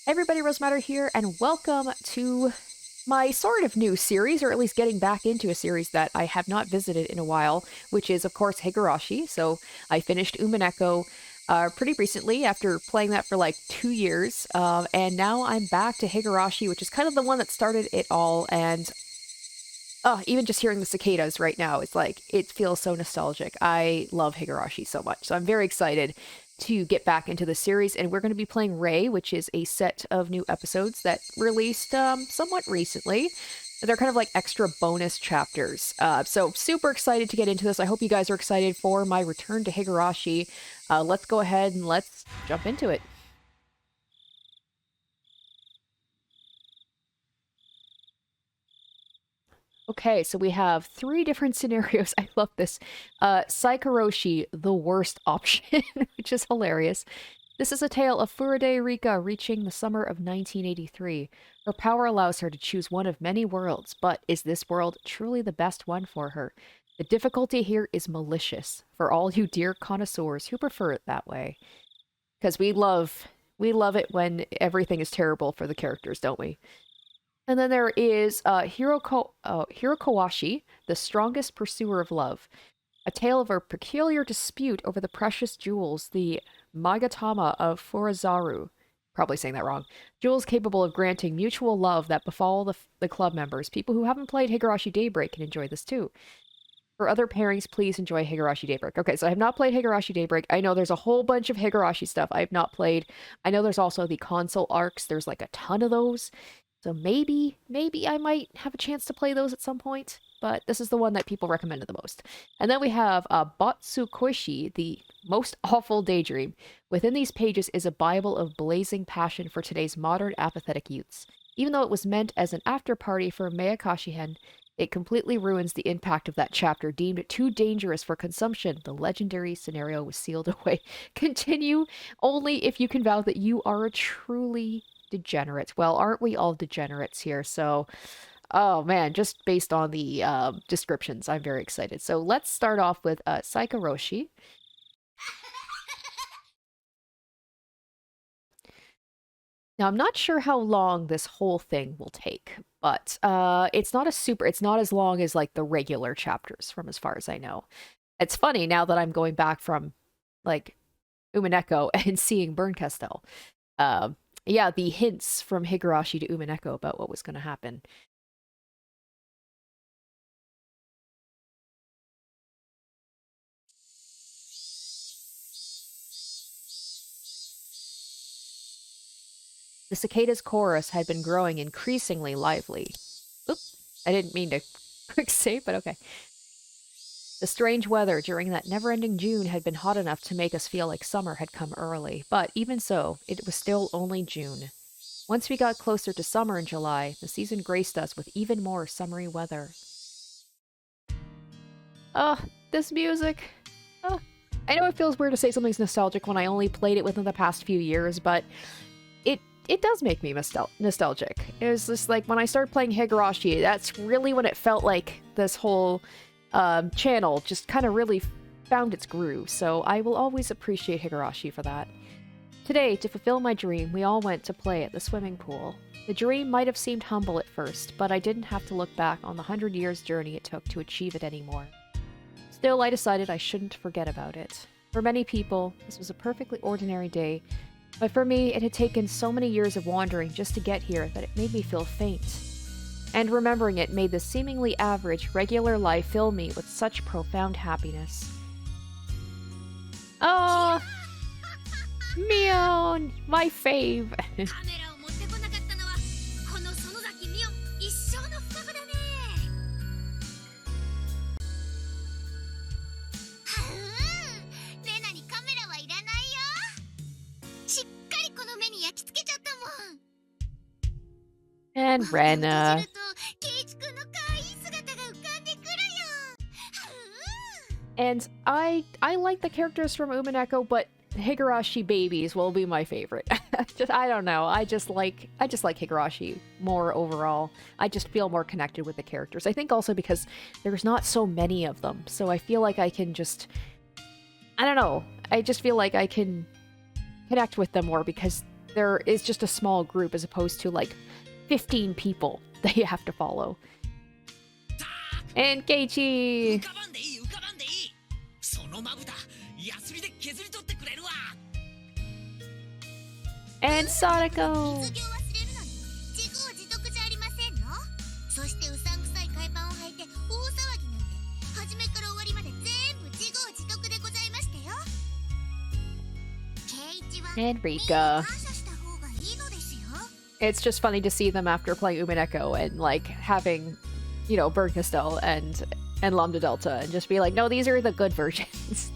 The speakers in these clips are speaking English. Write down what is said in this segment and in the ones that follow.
Everybody, Rosematter here, and welcome to my sort of new series, or at least getting back into a series that I have not visited in a while, which is, of course, Higurashi. So I finished Umineko pretty recently after playing that for like 2 years, and now I'm back to Higurashi, which is kind of the one that started it all, and even just hearing the cicadas right now, it's like, it feels so nostalgic. I love Higurashi so much. So I'm very excited to get back into the series. And we're going to be playing Ray, which is a set of new episodes that released somewhat recently. They're kind of like extra bonus chapters. So super excited to get into this. I hope you guys are excited for my return to Higurashi. Let's go ahead and let's jump into it. Okay, so we have three different scenarios. I love this. Saikaroshi, the worst option, which is hilarious. This is a tale of Furude Rika reaching the summer of 1983. Her power allows her to choose one of many worlds, but is this world truly the best one for her? The difficulty here is malicious, for all you dear connoisseurs who prefer it that way. Because we love it when everything is terrible for the characters, don't we? And then there is Hirokawashi, the strongest pursuer of love, a tale of a peculiar dispute over the precious jewels, the Magatama of Furazaru. Probably saying that wrong. Jewels capable of granting mutual love that befall the club members. People who haven't played Higurashi Daybreak can enjoy this too. For other pairings, please enjoy Higurashi Daybreak. Okay, so I have not played Higurashi Daybreak. I know there's a whole bunch of Higurashi stuff I have not played. I know there's also the console arcs. There's like a ton of those. So maybe I might have a chance to play those at some point, but this is the one that people recommended the most. And then we have Botsu Koishi, the most awful daydream. Within these pages is a bible of blazing passion for today's modern apathetic youths. Even though it was meant as an after-party for Meikashihen, it completely ruins the impact of that chapter. Deemed too dangerous for consumption, the legendary scenario was sealed away. Continue only if you can vow that you are a truly degenerates. Well, aren't we all degenerates here? So, oh man, just based on the descriptions, I'm very excited. So let's start off with Saikaroshi. Now, I'm not sure how long this whole thing will take, but it's not as long as like the regular chapters from as far as I know. It's funny now that I'm going back from like Umineko and seeing Burn Castle. Yeah, the hints from Higurashi to Umineko about what was going to happen. The cicada's chorus had been growing increasingly lively. Oop, I didn't mean to quick save, but okay. The strange weather during that never-ending June had been hot enough to make us feel like summer had come early, but even so, it was still only June. Once we got closer to summer in July, the season graced us with even more summery weather. This music. I know it feels weird to say something's nostalgic when I only played it within the past few years, but it does make me nostalgic. It was just like when I started playing Higurashi, that's really when it felt like this whole channel just kind of really found its groove, so I will always appreciate Higurashi for that. Today, to fulfill my dream, we all went to play at the swimming pool. The dream might have seemed humble at first, but I didn't have to look back on the 100 years journey it took to achieve it anymore. Still, I decided I shouldn't forget about it. For many people, this was a perfectly ordinary day, but for me, it had taken so many years of wandering just to get here that it made me feel faint. And remembering it made the seemingly average, regular life fill me with such profound happiness. Oh, Mion, my fave. And Rena. And I like the characters from Umineko, but Higurashi babies will be my favorite. I don't know. I just like Higurashi more overall. I just feel more connected with the characters. I think also because there's not so many of them, so I feel like I can just, I don't know. I just feel like I can connect with them more because there is just a small group as opposed to like 15 people that you have to follow. And Keiichi! And Sadako! And Rika. It's just funny to see them after playing Umineko and like having, you know, Bird Castell and Lambda Delta and just be like, no, these are the good versions.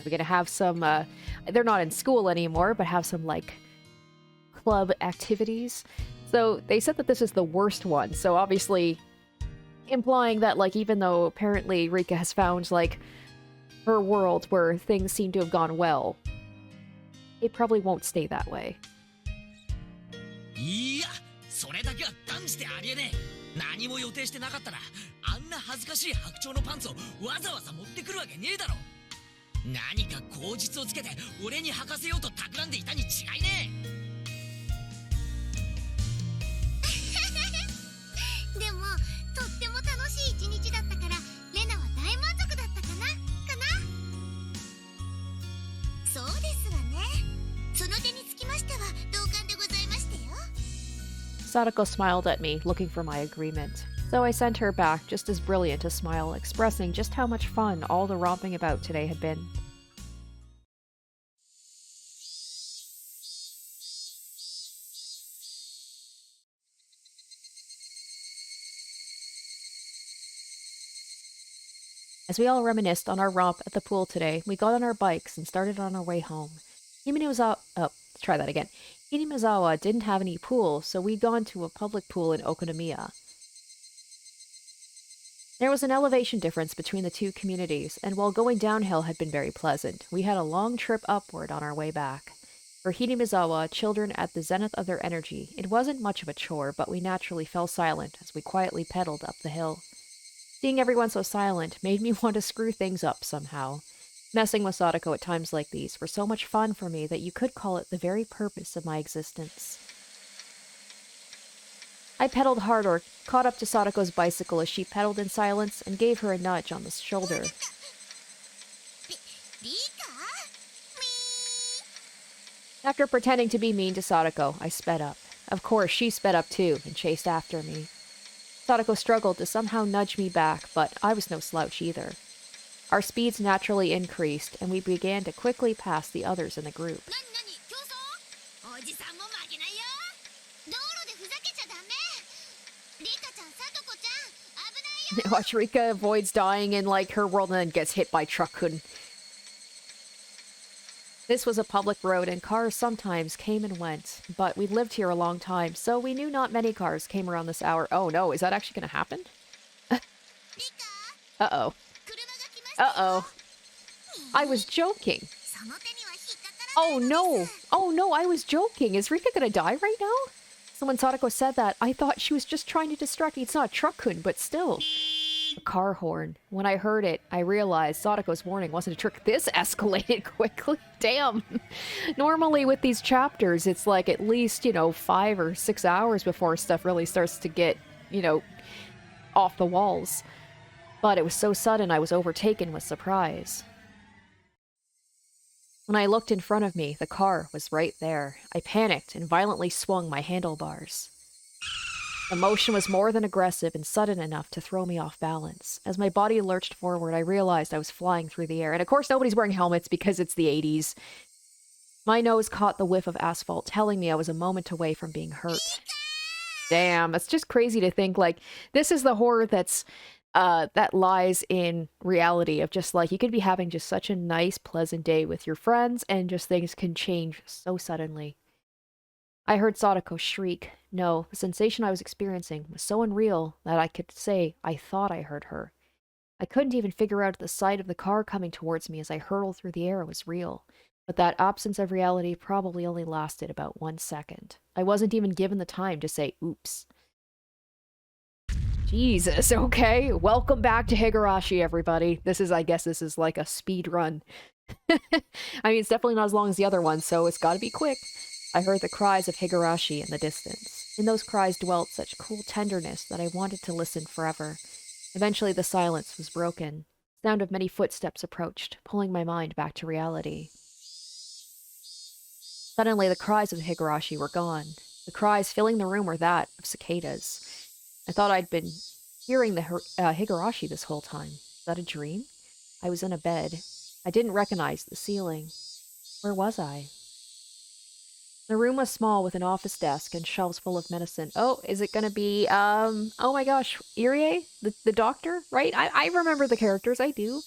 We're gonna have some, they're not in school anymore, but have some, like, club activities. So they said that this is the worst one, so obviously implying that, like, even though apparently Rika has found, like, her world where things seem to have gone well, it probably won't stay that way. Sadako smiled at me, looking for my agreement. So I sent her back just as brilliant a smile, expressing just how much fun all the romping about today had been. As we all reminisced on our romp at the pool today, we got on our bikes and started on our way home. Hinamizawa didn't have any pool, so we'd gone to a public pool in Okonomiya. There was an elevation difference between the two communities, and while going downhill had been very pleasant, we had a long trip upward on our way back. For Hinamizawa, children at the zenith of their energy, it wasn't much of a chore, but we naturally fell silent as we quietly pedaled up the hill. Seeing everyone so silent made me want to screw things up somehow. Messing with Sadako at times like these were so much fun for me that you could call it the very purpose of my existence. I pedaled harder, caught up to Sadako's bicycle as she pedaled in silence, and gave her a nudge on the shoulder. After pretending to be mean to Sadako, I sped up. Of course, she sped up too and chased after me. Sadako struggled to somehow nudge me back, but I was no slouch either. Our speeds naturally increased, and we began to quickly pass the others in the group. Watch, Rika avoids dying in, like, her world and then gets hit by Truck-kun. This was a public road, and cars sometimes came and went, but we'd lived here a long time, so we knew not many cars came around this hour. Oh no, is that actually gonna happen? Uh-oh. Uh-oh. I was joking. Oh no! Oh no, I was joking! Is Rika gonna die right now? So when Sadako said that, I thought she was just trying to distract me. It's not a Truck-kun, but still. A car horn. When I heard it, I realized Sadako's warning wasn't a trick. This escalated quickly. Damn. Normally with these chapters, it's like at least, 5 or 6 hours before stuff really starts to get, off the walls. But it was so sudden I was overtaken with surprise. When I looked in front of me, the car was right there. I panicked and violently swung my handlebars. The motion was more than aggressive and sudden enough to throw me off balance. As my body lurched forward, I realized I was flying through the air. And of course nobody's wearing helmets because it's the 80s. My nose caught the whiff of asphalt, telling me I was a moment away from being hurt. Damn, it's just crazy to think, like, this is the horror that's that lies in reality of just like you could be having just such a nice, pleasant day with your friends, and just things can change so suddenly. I heard Sadako shriek. No, the sensation I was experiencing was so unreal that I could say I thought I heard her. I couldn't even figure out if the sight of the car coming towards me as I hurtled through the air was real. But that absence of reality probably only lasted about 1 second. I wasn't even given the time to say oops. Jesus, okay. Welcome back to Higurashi, everybody. I guess this is like a speed run. I mean, it's definitely not as long as the other one, so it's gotta be quick. I heard the cries of Higurashi in the distance. In those cries dwelt such cool tenderness that I wanted to listen forever. Eventually the silence was broken. The sound of many footsteps approached, pulling my mind back to reality. Suddenly the cries of Higurashi were gone. The cries filling the room were that of cicadas. I thought I'd been hearing the Higurashi this whole time. Was that a dream? I was in a bed. I didn't recognize the ceiling. Where was I? The room was small with an office desk and shelves full of medicine. Oh, is it gonna be, oh my gosh, Irie? The doctor, right? I remember the characters, I do.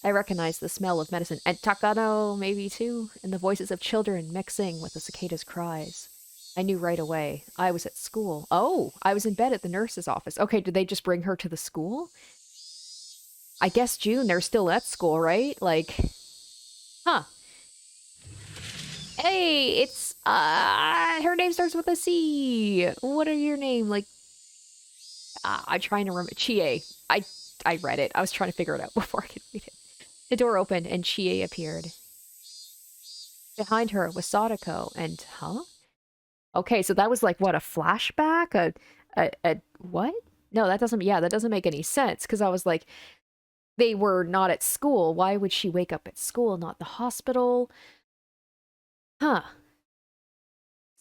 I recognized the smell of medicine. And Takano, maybe too, and the voices of children mixing with the cicadas' cries. I knew right away. I was at school. Oh, I was in bed at the nurse's office. Okay, did they just bring her to the school? I guess June, they're still at school, right? Like, huh. Hey, it's, her name starts with a C. What are your name? Like, I'm trying to remember. Chie. I read it. I was trying to figure it out before I could read it. The door opened and Chie appeared. Behind her was Sadako and, huh? Okay, so that was like, what, a flashback? A what? No, that doesn't make any sense, because I was like, they were not at school. Why would she wake up at school, not the hospital? Huh.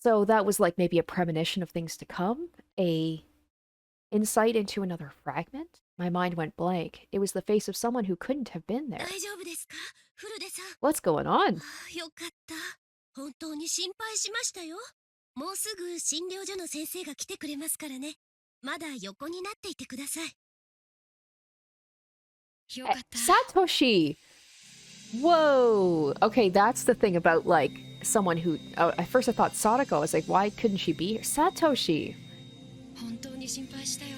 So that was like maybe a premonition of things to come? A insight into another fragment? My mind went blank. It was the face of someone who couldn't have been there. What's going on? よかった。本当に心配しましたよ。もうすぐ診療所の先生が来てくれますからね。まだ横になっていてください。よかった。Satoshi! Whoa! Okay, that's the thing about, like, someone who... Oh, at first I thought Sadako. I was like, why couldn't she be here? Satoshi! 本当に心配したよ。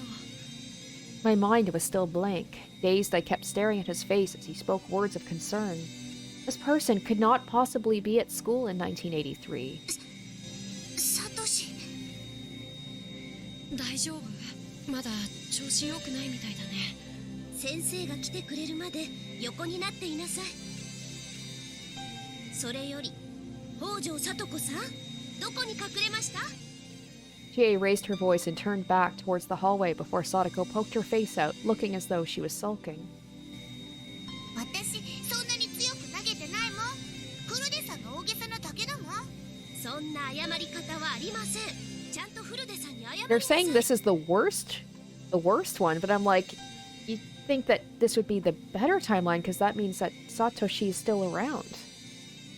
My mind was still blank. Dazed, I kept staring at his face as he spoke words of concern. This person could not possibly be at school in 1983. サトシ。大丈夫？まだ調子良くないみたいだね。先生が来てくれるまで横になっていなさい。それより、北条聡子さん、どこに隠れました？ Chie raised her voice and turned back towards the hallway before Sadako poked her face out, looking as though she was sulking. 私、そんなに強く投げてないもん。フルデさんが大げさなだけだもん。そんな謝り方はありません。ちゃんとフルデさんに謝りなさい。 They're saying this is the worst one, but I'm like, you'd think that this would be the better timeline, because that means that Satoshi is still around.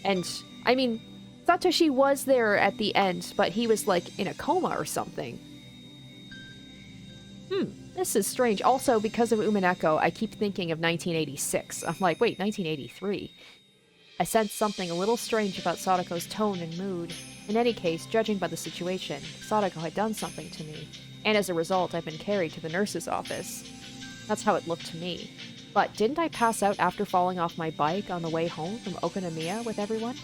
And, I mean, Satoshi was there at the end, but he was, like, in a coma or something. This is strange. Also, because of Umineko, I keep thinking of 1986. I'm like, wait, 1983? I sensed something a little strange about Sadako's tone and mood. In any case, judging by the situation, Sadako had done something to me, and as a result, I've been carried to the nurse's office. That's how it looked to me. But didn't I pass out after falling off my bike on the way home from Okonomiya with everyone?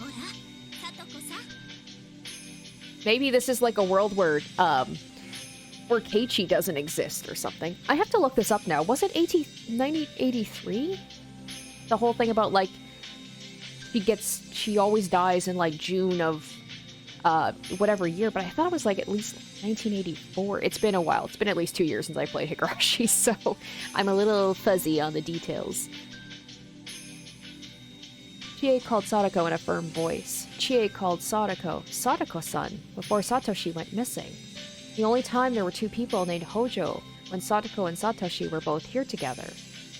Maybe this is like a world where Keiichi doesn't exist or something. I have to look this up now. Was it 1983? The whole thing about, like, she always dies in, like, June of, whatever year, but I thought it was, like, at least 1984. It's been a while. It's been at least 2 years since I played Higurashi, so I'm a little fuzzy on the details. Chie called Sadako in a firm voice. Chie called Sadako, Sadako-san, before Satoshi went missing. The only time there were two people named Hojo, when Sadako and Satoshi were both here together.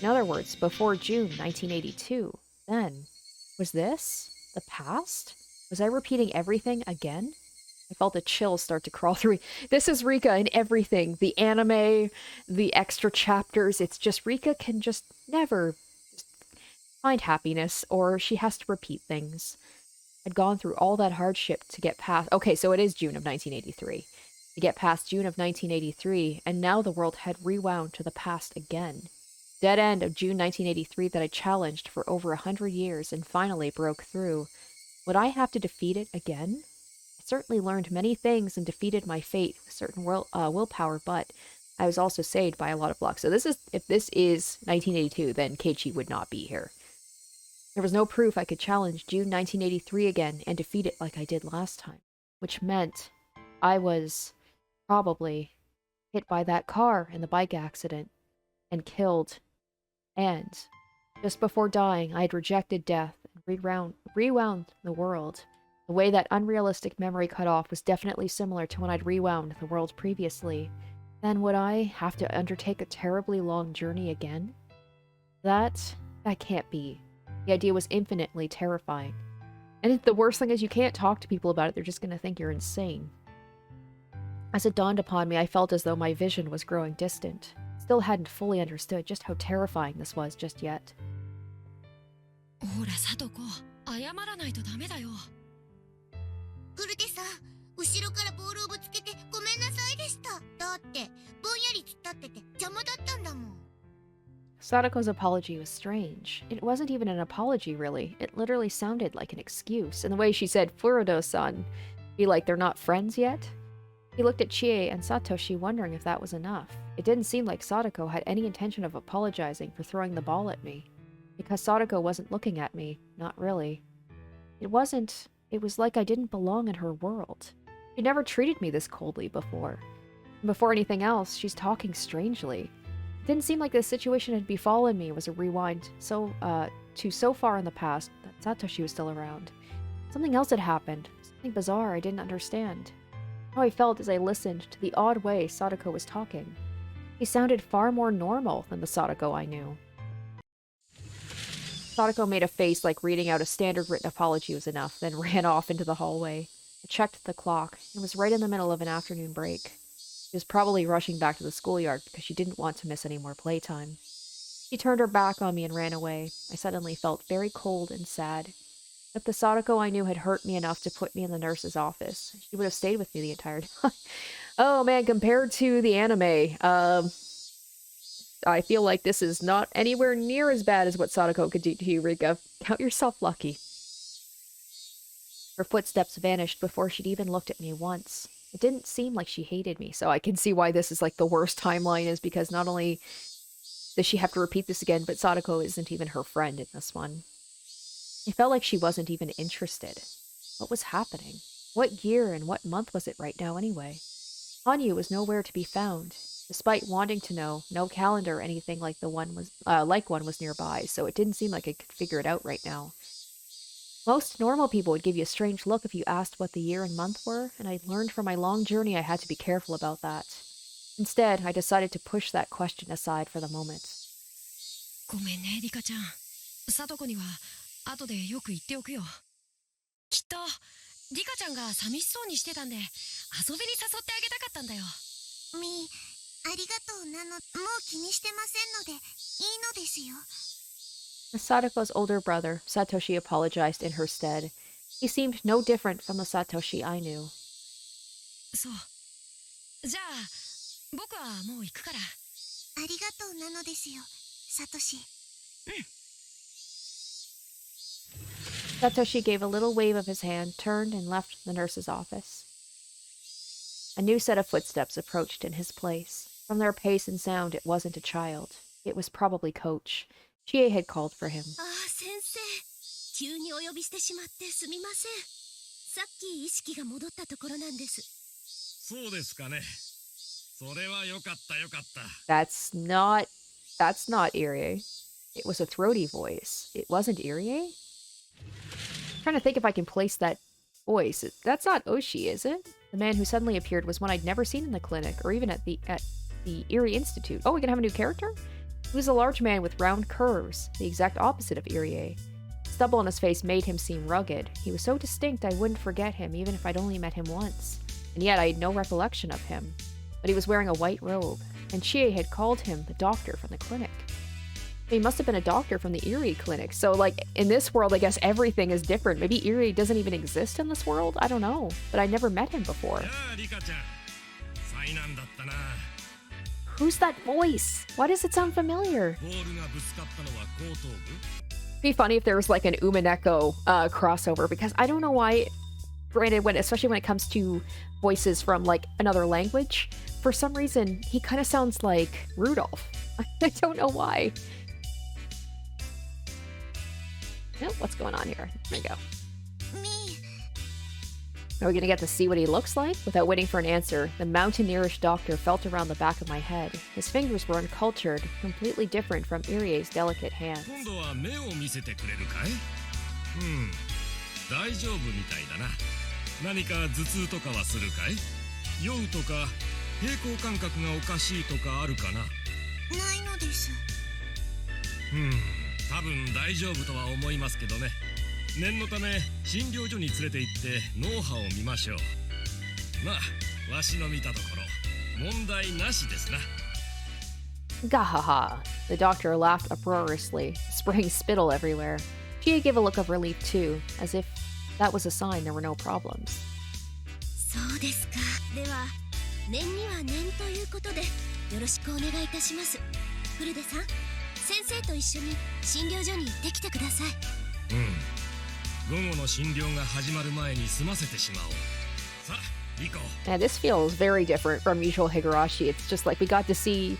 In other words, before June 1982. Then, was this the past? Was I repeating everything again? I felt a chill start to crawl through me. This is Rika in everything. The anime, the extra chapters. It's just Rika can just never find happiness, or she has to repeat things. I'd gone through all that hardship to get past. Okay, so it is June of 1983. To get past June of 1983, and now the world had rewound to the past again. Dead end of June 1983 that I challenged for over 100 years and finally broke through. Would I have to defeat it again? I certainly learned many things and defeated my fate with certain willpower, but I was also saved by a lot of luck. So if this is 1982, then Keiichi would not be here. There was no proof I could challenge June 1983 again and defeat it like I did last time, which meant I was probably hit by that car in the bike accident and killed. And just before dying, I had rejected death and rewound the world. The way that unrealistic memory cut off was definitely similar to when I'd rewound the world previously. Then would I have to undertake a terribly long journey again? That can't be. The idea was infinitely terrifying. And the worst thing is you can't talk to people about it, they're just going to think you're insane. As it dawned upon me, I felt as though my vision was growing distant. Still hadn't fully understood just how terrifying this was just yet. ほら、サトコ、謝らないとダメだよ。フルテさん、後ろからボールをぶつけてごめんなさいでした。だって、ぼんやり突っ立ってて邪魔だったんだもん。Sadako's apology was strange. It wasn't even an apology, really. It literally sounded like an excuse. And the way she said, Furudo-san, be like they're not friends yet? He looked at Chie and Satoshi, wondering if that was enough. It didn't seem like Sadako had any intention of apologizing for throwing the ball at me. Because Sadako wasn't looking at me. Not really. It was like I didn't belong in her world. She never treated me this coldly before. And before anything else, she's talking strangely. It didn't seem like the situation had befallen me was a rewind so far in the past that Satoshi was still around. Something else had happened. Something bizarre I didn't understand. How I felt as I listened to the odd way Sadako was talking. He sounded far more normal than the Sadako I knew. Sadako made a face like reading out a standard written apology was enough, then ran off into the hallway. I checked the clock. It was right in the middle of an afternoon break. She was probably rushing back to the schoolyard because she didn't want to miss any more playtime. She turned her back on me and ran away. I suddenly felt very cold and sad. If the Sadako I knew had hurt me enough to put me in the nurse's office, she would have stayed with me the entire time. Oh man, compared to the anime, I feel like this is not anywhere near as bad as what Sadako could do to you, Rika. Count yourself lucky. Her footsteps vanished before she'd even looked at me once. It didn't seem like she hated me, so I can see why this is like the worst timeline is because not only does she have to repeat this again, but Sadako isn't even her friend in this one. It felt like she wasn't even interested. What was happening? What year and what month was it right now anyway? Hanyu was nowhere to be found. Despite wanting to know, no calendar or anything like one was nearby, so it didn't seem like I could figure it out right now. Most normal people would give you a strange look if you asked what the year and month were, and I'd learned from my long journey I had to be careful about that. Instead, I decided to push that question aside for the moment. ごめんね、リカちゃん。サトコには後でよく言っておくよ。きっとリカちゃんが寂しそうにしてたんで、遊びに誘ってあげたかったんだよ。ありがとうなの。もう気にしてませんので、いいのですよ。As Sadako's older brother, Satoshi apologized in her stead. He seemed no different from the Satoshi I knew. そう。じゃあ、僕はもう行くから。ありがとうなのですよ、サトシ。Satoshi gave a little wave of his hand, turned, and left the nurse's office. A new set of footsteps approached in his place. From their pace and sound, it wasn't a child. It was probably Coach. Chie had called for him. 先生。急にお呼びしてしまってすみません。さっき意識が戻ったところなんです。そうですかね。それはよかったよかった。That's not Irie. It was a throaty voice. It wasn't Irie? I'm trying to think if I can place that voice. That's not Oshi, is it? The man who suddenly appeared was one I'd never seen in the clinic, or even at the Irie Institute. Oh, we can have a new character? He was a large man with round curves, the exact opposite of Irie. His stubble on his face made him seem rugged. He was so distinct I wouldn't forget him even if I'd only met him once. And yet I had no recollection of him. But he was wearing a white robe, and Chie had called him the doctor from the clinic. He must have been a doctor from the Erie clinic. So, like, in this world, I guess everything is different. Maybe Erie doesn't even exist in this world? I don't know. But I never met him before. Who's that voice? Why does it sound familiar? It'd be funny if there was like an Umineko crossover, because I don't know why, granted, especially when it comes to voices from like another language, for some reason he kind of sounds like Rudolph. I don't know why. Oh, what's going on here? There we go. Are we gonna get to see what he looks like? Without waiting for an answer, the mountaineerish doctor felt around the back of my head. His fingers were uncultured, completely different from Irie's delicate hands. 大丈夫みたいだな。何か頭痛とかはするかい？酔うとか平衡感覚がおかしいとかあるかな？ないのです。多分大丈夫とは思いますけどね。念のため診療所に連れて行って脳波を見ましょう。まあ、わしの見たところ問題なしですな。 Gahaha. The doctor laughed uproariously, spraying spittle everywhere. She gave a look of relief too, as if that was a sign there were no problems. そうですか。では、念には念ということでよろしくお願いいたします。フルデさん、先生と一緒に診療所に行ってきてください。午後の診療が始まる前に済ませてしまおう。さあ、行こう。 Yeah, this feels very different from usual Higurashi. It's just like we got to see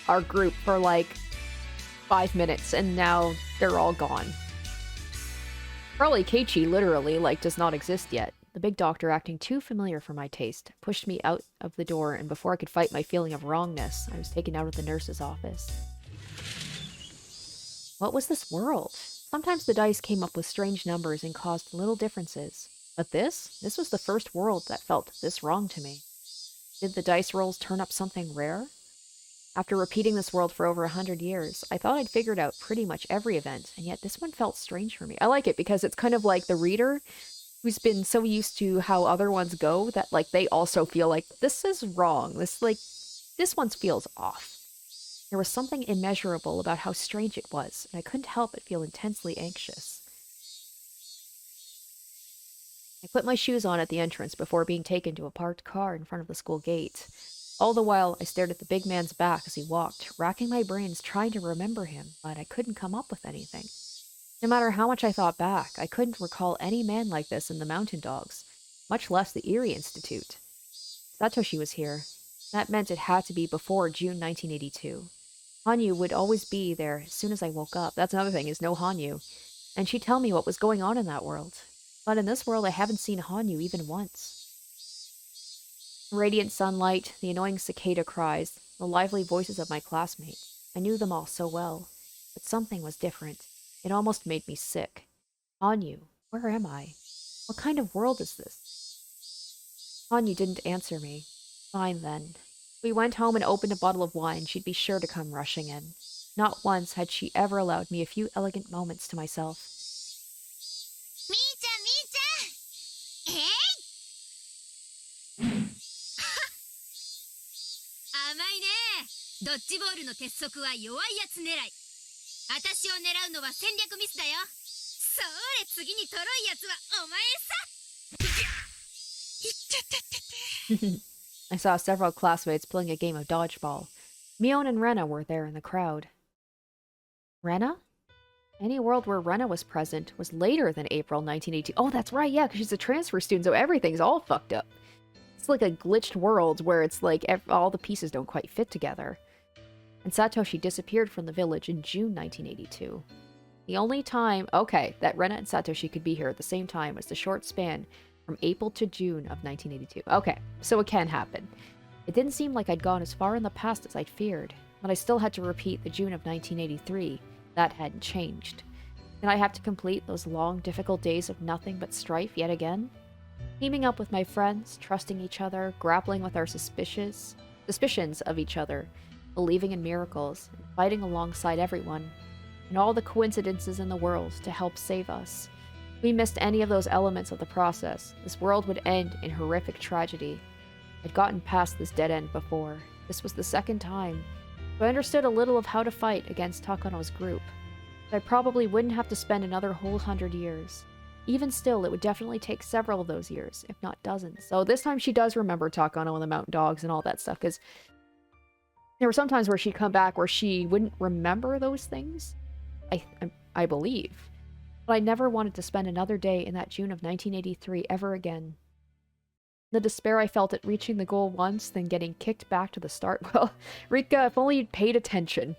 our group for like 5 minutes and now they're all gone. Probably Keiichi literally like does not exist yet. The big doctor, acting too familiar for my taste, pushed me out of the door, and before I could fight my feeling of wrongness, I was taken out of the nurse's office. What was this world? Sometimes the dice came up with strange numbers and caused little differences. But this was the first world that felt this wrong to me. Did the dice rolls turn up something rare? After repeating this world for over 100 years, I thought I'd figured out pretty much every event, and yet this one felt strange for me. I like it because it's kind of like the reader who's been so used to how other ones go that like they also feel like this is wrong. This one feels off. There was something immeasurable about how strange it was, and I couldn't help but feel intensely anxious. I put my shoes on at the entrance before being taken to a parked car in front of the school gate. All the while, I stared at the big man's back as he walked, racking my brains trying to remember him, but I couldn't come up with anything. No matter how much I thought back, I couldn't recall any man like this in the Mountain Dogs, much less the Erie Institute. Satoshi was here. That meant it had to be before June 1982. Hanyu would always be there as soon as I woke up. That's another thing, is no Hanyu. And she'd tell me what was going on in that world. But in this world, I haven't seen Hanyu even once. Radiant sunlight, the annoying cicada cries, the lively voices of my classmates. I knew them all so well. But something was different. It almost made me sick. Hanyu, where am I? What kind of world is this? Hanyu didn't answer me. Fine then. We went home and opened a bottle of wine. She'd be sure to come rushing in. Not once had she ever allowed me a few elegant moments to myself. みーちゃん、みーちゃん。甘いね。ドッジボールの鉄則は弱いやつ狙い。私を狙うのは戦略ミスだよ。それ、次にとろいやつはお前さ。いっちゃってってて。 I saw several classmates playing a game of dodgeball. Mion and Rena were there in the crowd. Rena? Any world where Rena was present was later than April 1982. Oh, that's right, yeah, because she's a transfer student, so everything's all fucked up. It's like a glitched world where it's like all the pieces don't quite fit together. And Satoshi disappeared from the village in June 1982. The only time, that Rena and Satoshi could be here at the same time was the short span from April to June of 1982. Okay, so it can happen. It didn't seem like I'd gone as far in the past as I'd feared, but I still had to repeat the June of 1983. That hadn't changed. Did I have to complete those long, difficult days of nothing but strife yet again? Teaming up with my friends, trusting each other, grappling with our suspicions of each other, believing in miracles, and fighting alongside everyone. and all the coincidences in the world to help save us. If we missed any of those elements of the process, this world would end in horrific tragedy. I'd gotten past this dead end before. This was the second time, so I understood a little of how to fight against Takano's group. But I probably wouldn't have to spend another whole 100 years. Even still, it would definitely take several of those years, if not dozens. So this time she does remember Takano and the mountain dogs and all that stuff, because there were some times where she'd come back where she wouldn't remember those things, I believe. But I never wanted to spend another day in that June of 1983 ever again. The despair I felt at reaching the goal once, then getting kicked back to the start. Well, Rika, if only you'd paid attention.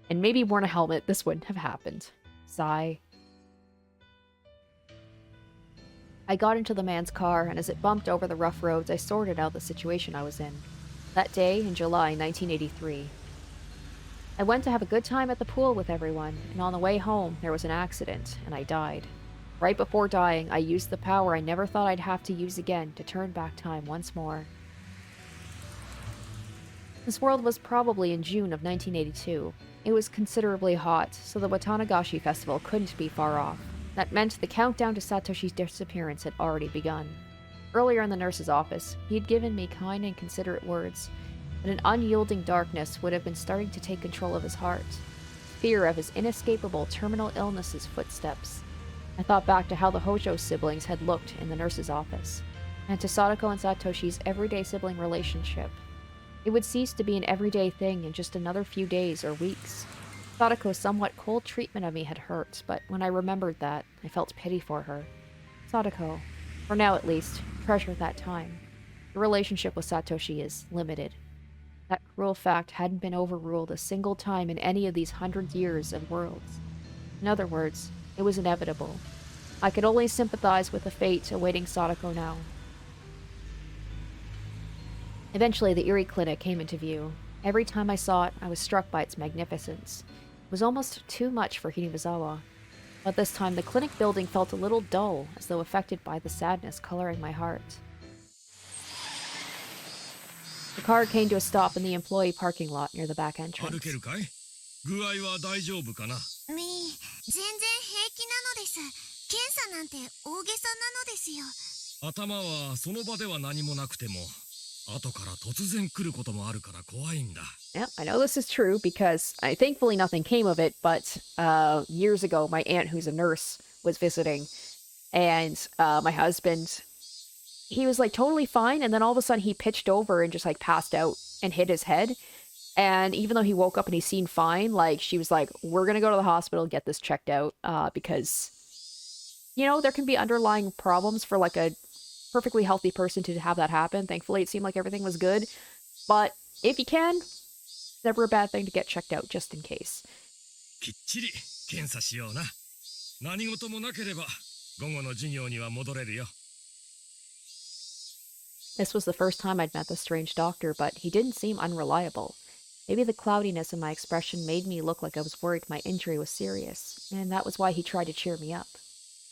And maybe worn a helmet, this wouldn't have happened. Sigh. I got into the man's car, and as it bumped over the rough roads, I sorted out the situation I was in. That day, in July 1983. I went to have a good time at the pool with everyone, and on the way home, there was an accident, and I died. Right before dying, I used the power I never thought I'd have to use again to turn back time once more. This world was probably in June of 1982. It was considerably hot, so the Watanagashi festival couldn't be far off. That meant the countdown to Satoshi's disappearance had already begun. Earlier in the nurse's office, he had given me kind and considerate words, but an unyielding darkness would have been starting to take control of his heart. Fear of his inescapable terminal illness's footsteps. I thought back to how the Hojo siblings had looked in the nurse's office, and to Sadako and Satoshi's everyday sibling relationship. It would cease to be an everyday thing in just another few days or weeks. Sadako's somewhat cold treatment of me had hurt, but when I remembered that, I felt pity for her. Sadako, for now at least, treasured that time. The relationship with Satoshi is limited. That cruel fact hadn't been overruled a single time in any of these 100 years of worlds. In other words, it was inevitable. I could only sympathize with the fate awaiting Sadako now. Eventually, the Erie Clinic came into view. Every time I saw it, I was struck by its magnificence. It was almost too much for Hinamizawa. But this time, the clinic building felt a little dull, as though affected by the sadness coloring my heart. The car came to a stop in the employee parking lot near the back entrance. 歩けるかい？具合は大丈夫かな？全然平気なのです。検査なんて大げさなのですよ。頭はその場では何もなくても、後から突然来ることもあるから怖いんだ。Yeah, I know this is true because thankfully nothing came of it, but years ago my aunt who's a nurse was visiting, and my husband, he was like totally fine, and then all of a sudden he pitched over and just like passed out and hit his head. And even though he woke up and he seemed fine, like she was like, we're gonna go to the hospital and get this checked out, because, you know, there can be underlying problems for like a perfectly healthy person to have that happen. Thankfully, it seemed like everything was good. But if you can, it's never a bad thing to get checked out just in case. きっちり検査しような。何事もなければ午後の授業には戻れるよ。This was the first time I'd met the strange doctor, but he didn't seem unreliable. Maybe the cloudiness in my expression made me look like I was worried my injury was serious, and that was why he tried to cheer me up.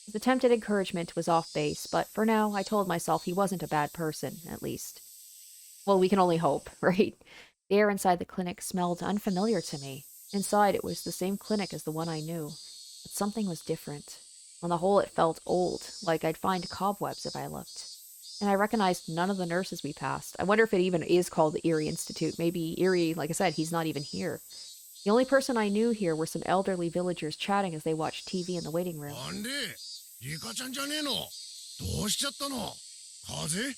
His attempt at encouragement was off base, but for now, I told myself he wasn't a bad person, at least. Well, we can only hope, right? The air inside the clinic smelled unfamiliar to me. Inside, it was the same clinic as the one I knew, but something was different. On the whole, it felt old, like I'd find cobwebs if I looked. And I recognized none of the nurses we passed. I wonder if it even is called the Erie Institute. Maybe Erie, like I said, he's not even here. The only person I knew here were some elderly villagers chatting as they watched TV in the waiting room. なんでリカちゃんじゃねえのどうしちゃったの風邪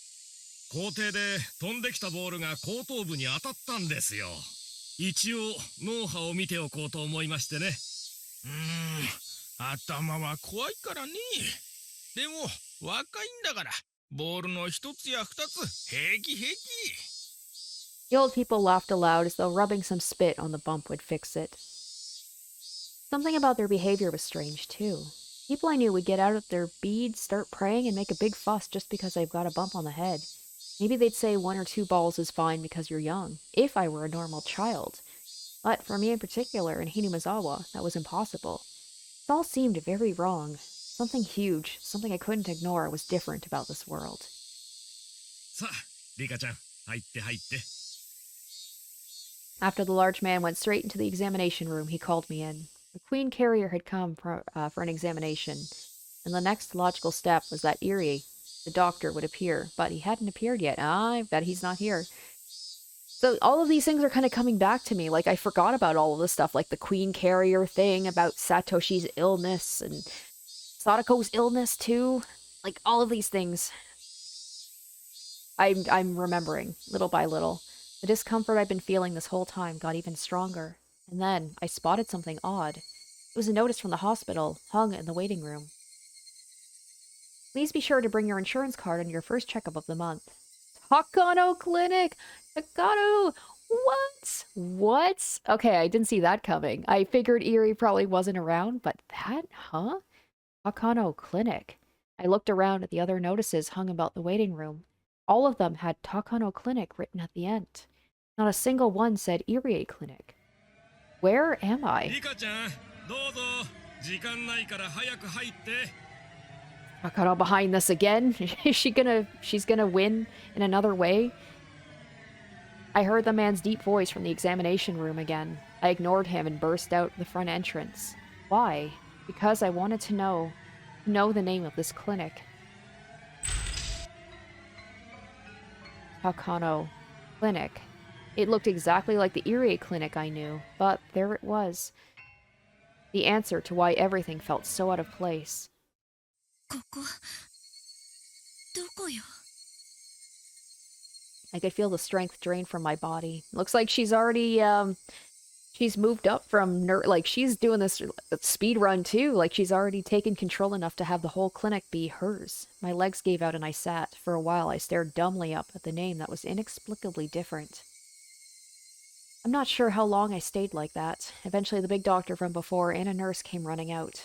校庭で飛んできたボールが後頭部に当たったんですよ。一応脳波を見ておこうと思いましてね。頭は怖いからね。でも若いんだからボールの一つや二つ平気平気。 The old people laughed aloud as though rubbing some spit on the bump would fix it. Something about their behavior was strange, too. People I knew would get out of their beads, start praying, and make a big fuss just because they've got a bump on the head. Maybe they'd say 1 or 2 balls is fine because you're young, if I were a normal child. But for me in particular, in Hinamizawa, that was impossible. It all seemed very wrong. Something huge, something I couldn't ignore, was different about this world. さあ、リカちゃん、入って入って。After the large man went straight into the examination room, he called me in. The Queen Carrier had come for an examination, and the next logical step was that Irie, the doctor, would appear, but he hadn't appeared yet. I bet he's not here. So all of these things are kind of coming back to me. Like, I forgot about all of this stuff, like the Queen Carrier thing, about Satoshi's illness, and Sadako's illness, too. Like, all of these things I'm remembering, little by little. The discomfort I've been feeling this whole time got even stronger. And then I spotted something odd. It was a notice from the hospital, hung in the waiting room. Please be sure to bring your insurance card on your first checkup of the month. Takano Clinic! Takano! What? What? Okay, I didn't see that coming. I figured Irie probably wasn't around, but that, huh? Takano Clinic. I looked around at the other notices hung about the waiting room. All of them had Takano Clinic written at the end. Not a single one said Irie Clinic. Where am I? Rika-chan, どうぞ。時間ないから早く入って。Takano behind this again? She's gonna win in another way? I heard the man's deep voice from the examination room again. I ignored him and burst out the front entrance. Why? Because I wanted to know the name of this clinic. Takano Clinic. It looked exactly like the Irie Clinic I knew, but there it was. The answer to why everything felt so out of place. ここどこよ。 I could feel the strength drain from my body. Looks like she's already, she's moved up from like, she's doing this speed run too. Like, she's already taken control enough to have the whole clinic be hers. My legs gave out and I sat. For a while, I stared dumbly up at the name that was inexplicably different. I'm not sure how long I stayed like that. Eventually, the big doctor from before and a nurse came running out.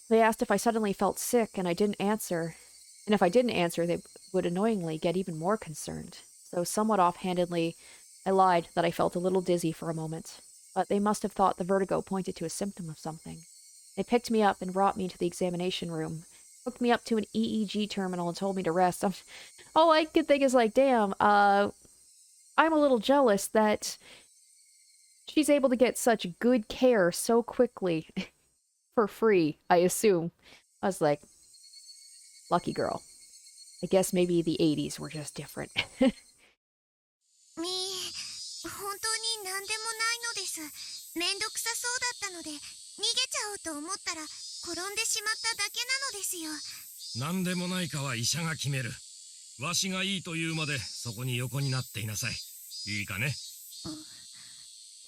They asked if I suddenly felt sick, and I didn't answer. And if I didn't answer, they would annoyingly get even more concerned. So somewhat offhandedly, I lied that I felt a little dizzy for a moment. But they must have thought the vertigo pointed to a symptom of something. They picked me up and brought me into the examination room, hooked me up to an EEG terminal and told me to rest. All I could think is like, damn, I'm a little jealous that she's able to get such good care so quickly. For free, I assume. I was like, lucky girl. I guess maybe the 80s were just different. 本当に何でもないのです。めんどくさそうだったので逃げちゃおうと思ったら転んでしまっただけなのですよ。何でもないかは医者が決める。わしがいいと言うまでそこに横になっていなさい。いいかね。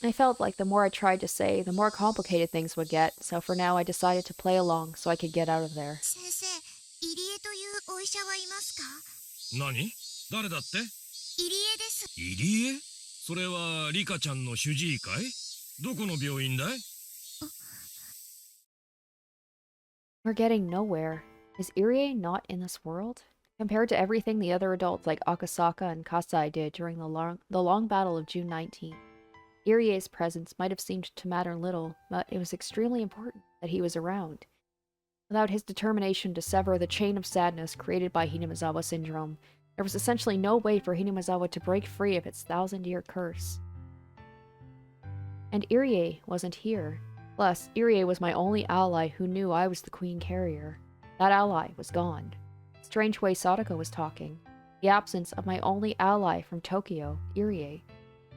I felt like the more I tried to say, the more complicated things would get, so for now I decided to play along so I could get out of there. 先生、入江というお医者はいますか？何？誰だって？入江です。入江？それはリカちゃんの主治医かい？どこの病院だい？ We're getting nowhere. Is Irie not in this world? Compared to everything the other adults like Akasaka and Kasai did during the long battle of June 19th, Irie's presence might have seemed to matter little, but it was extremely important that he was around. Without his determination to sever the chain of sadness created by Hinamizawa syndrome, there was essentially no way for Hinamizawa to break free of its 1,000-year curse. And Irie wasn't here. Plus, Irie was my only ally who knew I was the Queen Carrier. That ally was gone. Strange way Sadako was talking. The absence of my only ally from Tokyo, Irie.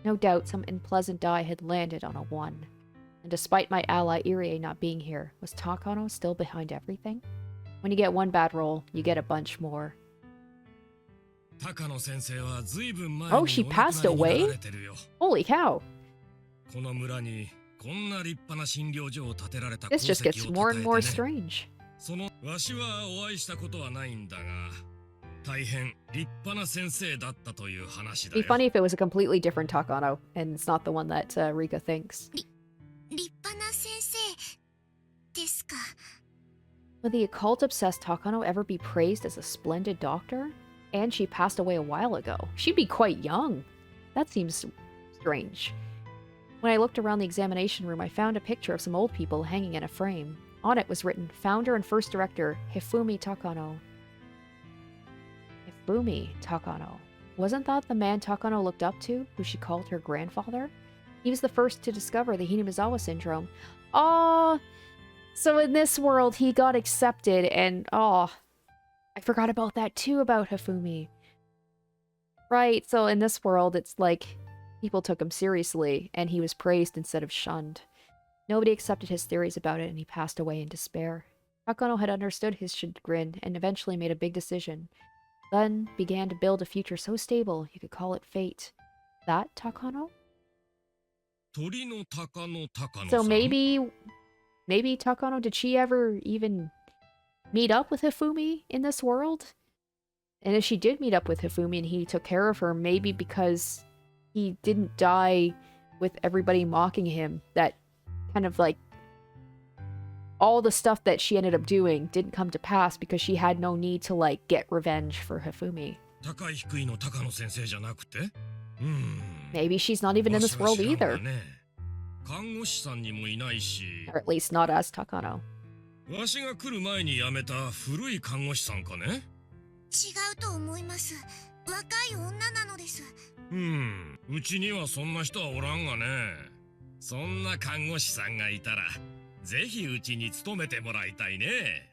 No doubt some unpleasant die had landed on a 1. And despite my ally Irie not being here, was Takano still behind everything? When you get one bad roll, you get a bunch more. Oh, she passed away? Holy cow! This just gets more and more strange. It'd be funny if it was a completely different Takano, and it's not the one that Rika thinks. 立派な先生ですか。 Would the occult-obsessed Takano ever be praised as a splendid doctor? And she passed away a while ago. She'd be quite young. That seems strange. When I looked around the examination room, I found a picture of some old people hanging in a frame. On it was written, Founder and First Director, Hifumi Takano. Hifumi Takano. Wasn't that the man Takano looked up to, who she called her grandfather? He was the first to discover the Hinamizawa syndrome. Oh, so in this world, he got accepted, and oh, I forgot about that too, about Hifumi. Right, so in this world, it's like people took him seriously, and he was praised instead of shunned. Nobody accepted his theories about it, and he passed away in despair. Takano had understood his chagrin, and eventually made a big decision. Then began to build a future so stable, you could call it fate. That Takano? 鳥の鷹の鷹の So さん maybe Takano, did she ever even meet up with Hifumi in this world? And if she did meet up with Hifumi and he took care of her, maybe because he didn't die with everybody mocking him, that kind of like all the stuff that she ended up doing didn't come to pass because she had no need to like get revenge for Hifumi. 高い低いの鷹野先生じゃなくて Maybe she's not even in this world either. 看護師さんにもいないし Or at least not as Takano. わしが来る前に辞めた古い看護師さんかね違うと思います。若い女なのです。うちにはそんな人はおらんがねそんな看護師さんがいたらぜひうちに勤めてもらいたいね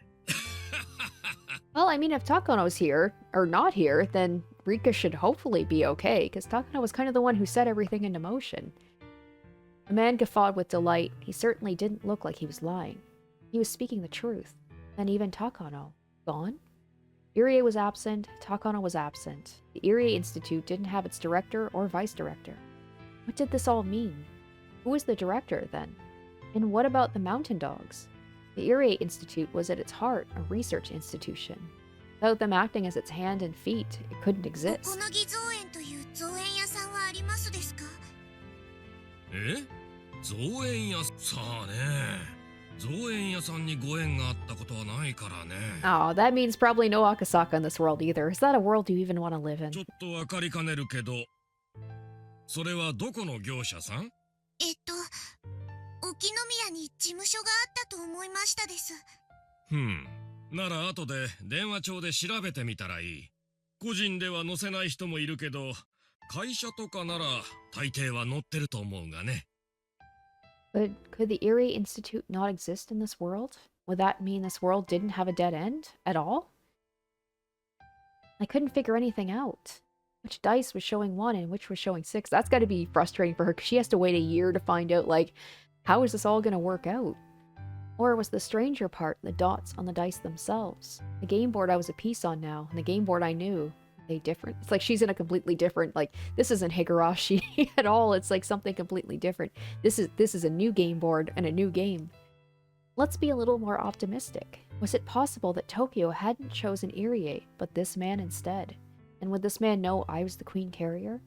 Well, I mean, if Takano's here, or not here, then Rika should hopefully be okay, because Takano was kind of the one who set everything into motion. The man guffawed with delight. He certainly didn't look like he was lying. He was speaking the truth. And even Takano. Gone? Irie was absent, Takano was absent. The Irie Institute didn't have its director or vice director. What did this all mean? Who was the director, then? And what about the mountain dogs? The Irie Institute was at its heart a research institution. Without them acting as its hand and feet, it couldn't お exist. このぎ造園という造園屋さんはありますですか？え造園屋さあね造園屋さんにご縁があったことはないからね Oh, that means probably no Akasaka in this world either. Is that a world you even want to live in? ちょっとわかりかねるけどそれはどこの業者さん沖宮に事務所があったと思いましたです。なら後で電話帳で調べてみたらいい個人では載せない人もいるけど会社とかなら大抵は載ってると思うがね But could the Irie Institute not exist in this world? Would that mean this world didn't have a dead end at all? I couldn't figure anything out. Which dice was showing 1 and which was showing 6? That's got to be frustrating for her because she has to wait a year to find out, like, how is this all going to work out? Or was the stranger part the dots on the dice themselves? The game board I was a piece on now, and the game board I knew, are they different? It's like she's in a completely different, like, this isn't Higurashi at all. It's like something completely different. This is a new game board and a new game. Let's be a little more optimistic. Was it possible that Tokyo hadn't chosen Irie, but this man instead? And would this man know I was the Queen Carrier?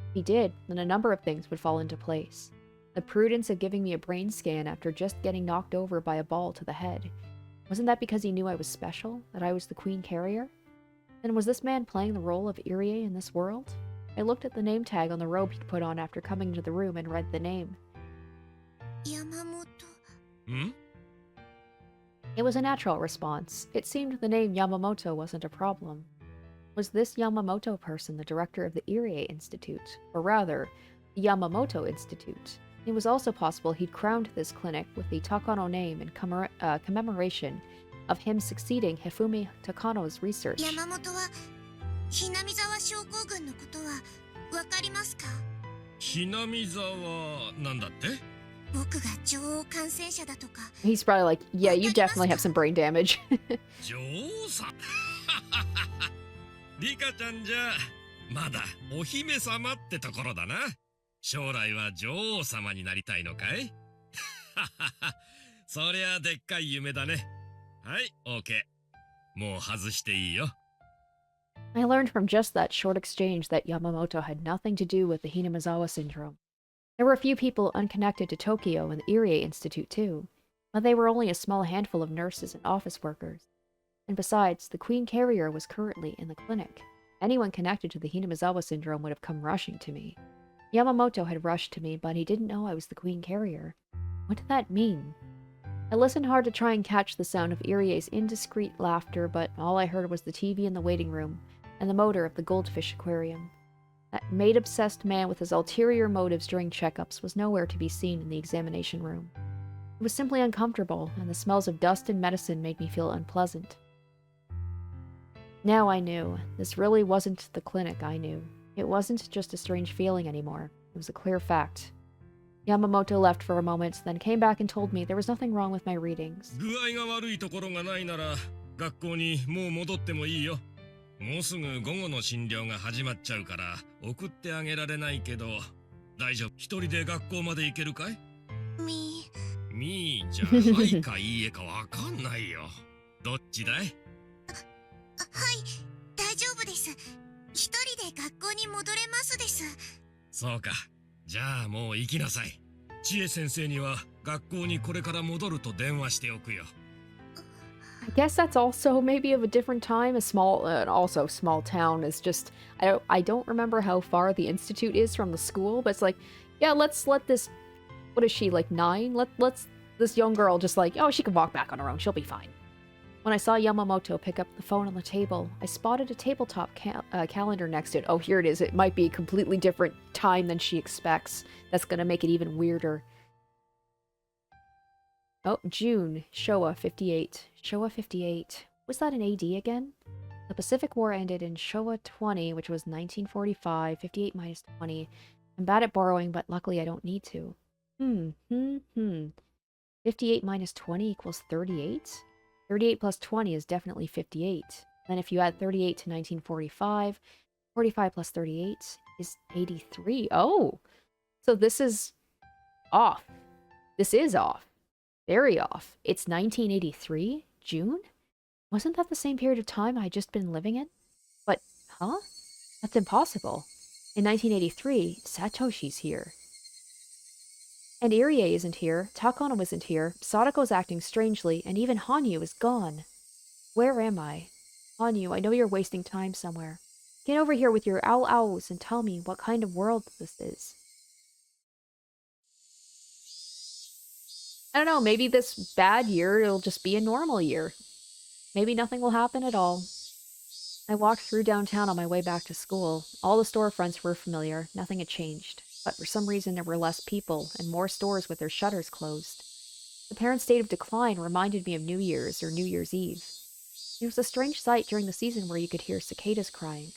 If he did, then a number of things would fall into place. The prudence of giving me a brain scan after just getting knocked over by a ball to the head. Wasn't that because he knew I was special? That I was the Queen Carrier? Then was this man playing the role of Irie in this world? I looked at the name tag on the robe he'd put on after coming into the room and read the name. Yamamoto. It was a natural response. It seemed the name Yamamoto wasn't a problem. Was this Yamamoto person the director of the Irie Institute? Or rather, the Yamamoto Institute? It was also possible he'd crowned this clinic with the Takano name in commemoration of him succeeding Hifumi Takano's research. 山本はHinamizawa症候群のことはわかりますか？Hinamizawaなんだって僕が女王感染者だとか。 He's probably like, yeah, you definitely have some brain damage. 女王さんリカちゃんじゃまだお姫様ってところだな将来は女王様になりたいのかいそりゃでっかい夢だねはい OK もう外していいよ I learned from just that short exchange that Yamamoto had nothing to do with the Hinamizawa syndrome. There were a few people unconnected to Tokyo and the Irie Institute too, but they were only a small handful of nurses and office workers. And besides, the Queen Carrier was currently in the clinic. Anyone connected to the Hinamizawa syndrome would have come rushing to me. Yamamoto had rushed to me, but he didn't know I was the Queen Carrier. What did that mean? I listened hard to try and catch the sound of Irie's indiscreet laughter, but all I heard was the TV in the waiting room and the motor of the goldfish aquarium. That maid-obsessed man with his ulterior motives during checkups was nowhere to be seen in the examination room. It was simply uncomfortable, and the smells of dust and medicine made me feel unpleasant. Now I knew. This really wasn't the clinic I knew. It wasn't just a strange feeling anymore. It was a clear fact. Yamamoto left for a moment, then came back and told me there was nothing wrong with my readings. 具合が悪いところがないなら学校にもう戻ってもいいよ。もうすぐ午後の診療が始まっちゃうから送ってあげられないけど大丈夫。一人で学校まで行けるかい？みーじゃはいかいいえかわかんないよ。どっちだい？はい、大丈夫です。一人で学校に戻れますです。そうか。じゃあもう行きなさい。千恵先生には学校にこれから戻ると電話しておくよ。I guess that's also maybe of a different time. A small, also small town is just. I don't remember how far the institute is from the school, but it's like, yeah, let's let this. What is she, like 9? Let's this young girl just like, oh, she can walk back on her own. She'll be fine. When I saw Yamamoto pick up the phone on the table, I spotted a tabletop calendar next to it. Oh, here it is. It might be a completely different time than she expects. That's gonna make it even weirder. Oh, June. Showa 58. Showa 58. Was that an AD again? The Pacific War ended in Showa 20, which was 1945. 58 minus 20. I'm bad at borrowing, but luckily I don't need to. 58 minus 20 equals 38? 38 plus 20 is definitely 58. Then if you add 38 to 1945, 45 plus 38 is 83. Oh! So this is off. This is off. Very off. It's 1983? June? Wasn't that the same period of time I had just been living in? But, huh? That's impossible. In 1983, Satoshi's here. And Irie isn't here, Takano isn't here, Sadako's acting strangely, and even Hanyu is gone. Where am I? Hanyu, I know you're wasting time somewhere. Get over here with your owl-owls and tell me what kind of world this is. I don't know, maybe this bad year, it'll just be a normal year. Maybe nothing will happen at all. I walked through downtown on my way back to school. All the storefronts were familiar, nothing had changed. But for some reason there were less people, and more stores with their shutters closed. The apparent state of decline reminded me of New Year's or New Year's Eve. It was a strange sight during the season where you could hear cicadas crying.